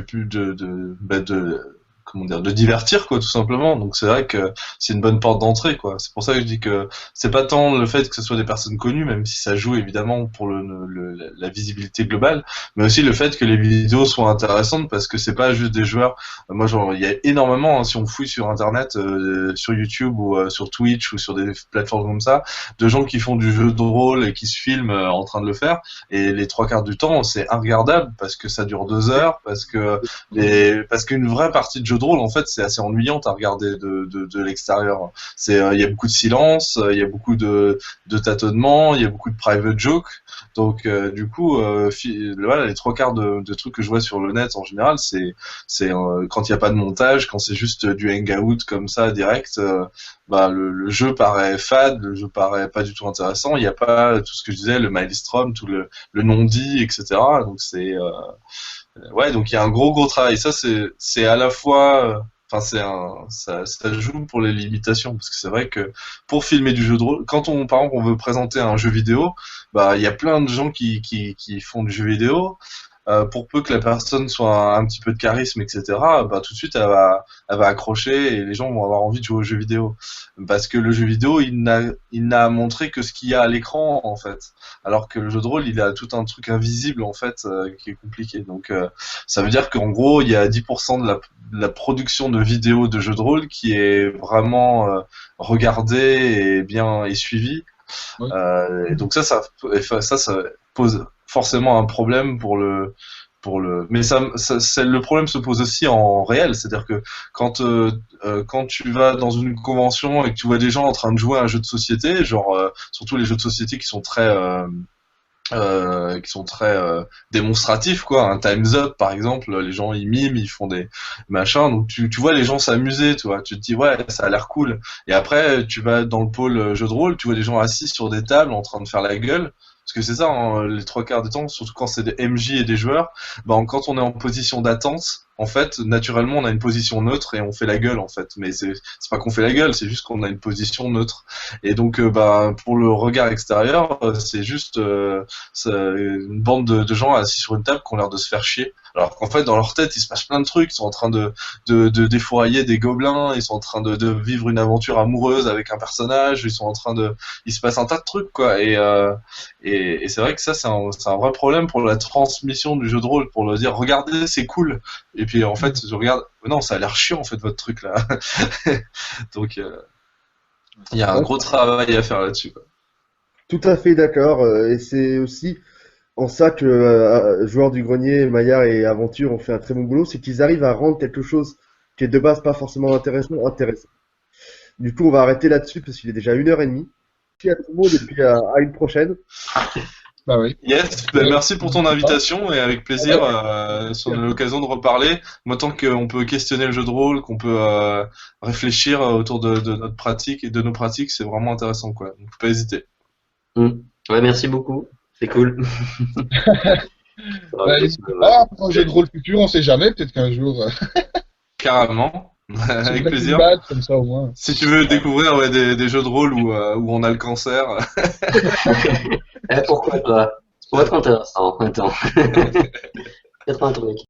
comment dire, de divertir quoi, tout simplement. Donc c'est vrai que c'est une bonne porte d'entrée quoi. C'est pour ça que je dis que c'est pas tant le fait que ce soit des personnes connues, même si ça joue évidemment pour la visibilité globale, mais aussi le fait que les vidéos soient intéressantes, parce que c'est pas juste des joueurs. Moi genre il y a énormément, hein, si on fouille sur internet, sur YouTube ou sur Twitch ou sur des plateformes comme ça, de gens qui font du jeu de rôle et qui se filment en train de le faire, et les trois quarts du temps c'est regardable parce que ça dure 2 heures, parce qu'une vraie partie de jeu de rôle en fait c'est assez ennuyante à regarder de l'extérieur. Il y a beaucoup de silence, il y a beaucoup de tâtonnements, il y a beaucoup de private jokes. Donc du coup voilà, les trois quarts de trucs que je vois sur le net en général, c'est quand il n'y a pas de montage, quand c'est juste du hangout comme ça direct, bah le jeu paraît fade, le jeu paraît pas du tout intéressant. Il n'y a pas tout ce que je disais, le maelstrom, tout le non-dit, etc. Donc c'est ouais, donc il y a un gros travail. Ça c'est à la fois enfin ça joue pour les limitations, parce que c'est vrai que pour filmer du jeu de rôle, quand par exemple on veut présenter un jeu vidéo, bah il y a plein de gens qui font du jeu vidéo. Pour peu que la personne soit un petit peu de charisme, etc., bah, tout de suite elle va accrocher et les gens vont avoir envie de jouer au jeu vidéo. Parce que le jeu vidéo, il n'a montré que ce qu'il y a à l'écran, en fait. Alors que le jeu de rôle, il a tout un truc invisible, en fait, qui est compliqué. Donc ça veut dire qu'en gros, il y a 10% de la production de vidéos de jeux de rôle qui est vraiment regardée et suivie. Et donc ça pose forcément un problème pour Mais le problème se pose aussi en réel, c'est-à-dire que quand tu vas dans une convention et que tu vois des gens en train de jouer à un jeu de société, genre surtout les jeux de société qui sont très démonstratifs, quoi. Un Time's Up par exemple, les gens ils miment, ils font des machins, donc tu vois les gens s'amuser, tu vois, tu te dis ouais ça a l'air cool. Et après tu vas dans le pôle jeu de rôle, tu vois des gens assis sur des tables en train de faire la gueule. Parce que c'est ça, hein, les trois quarts du temps, surtout quand c'est des MJ et des joueurs, ben, quand on est en position d'attente, en fait, naturellement, on a une position neutre et on fait la gueule, en fait. Mais c'est pas qu'on fait la gueule, c'est juste qu'on a une position neutre. Et donc, bah, pour le regard extérieur, c'est juste c'est une bande de gens assis sur une table qui ont l'air de se faire chier. Alors qu'en fait, dans leur tête, il se passe plein de trucs. Ils sont en train de défourailler des gobelins, ils sont en train de vivre une aventure amoureuse avec un personnage, il se passe un tas de trucs, quoi. Et c'est vrai que ça, c'est un vrai problème pour la transmission du jeu de rôle, pour le dire, regardez, c'est cool. Et puis en fait, je regarde, non, ça a l'air chiant en fait votre truc là. Donc il y a un gros travail à faire là-dessus, quoi. Tout à fait d'accord. Et c'est aussi en ça que Joueurs du Grenier, Maillard et Aventure ont fait un très bon boulot, c'est qu'ils arrivent à rendre quelque chose qui est de base pas forcément intéressant, intéressant. Du coup, on va arrêter là-dessus parce qu'il est déjà 1h30. Merci à tout le monde et puis à une prochaine. Bah oui. Yes, bah, merci pour ton invitation et avec plaisir, si on a l'occasion de reparler. Moi, tant qu'on peut questionner le jeu de rôle, qu'on peut réfléchir autour de notre pratique et de nos pratiques, c'est vraiment intéressant, quoi. Donc, faut pas hésiter. Ouais, merci beaucoup. C'est cool. Pour un jeu de rôle futur, on sait jamais, peut-être qu'un jour. Carrément. Avec plaisir. Comme ça, au moins. Si tu veux découvrir des jeux de rôle où on a le cancer. Pourquoi pas? Ça pourrait être intéressant. Attends. Peut-être un truc.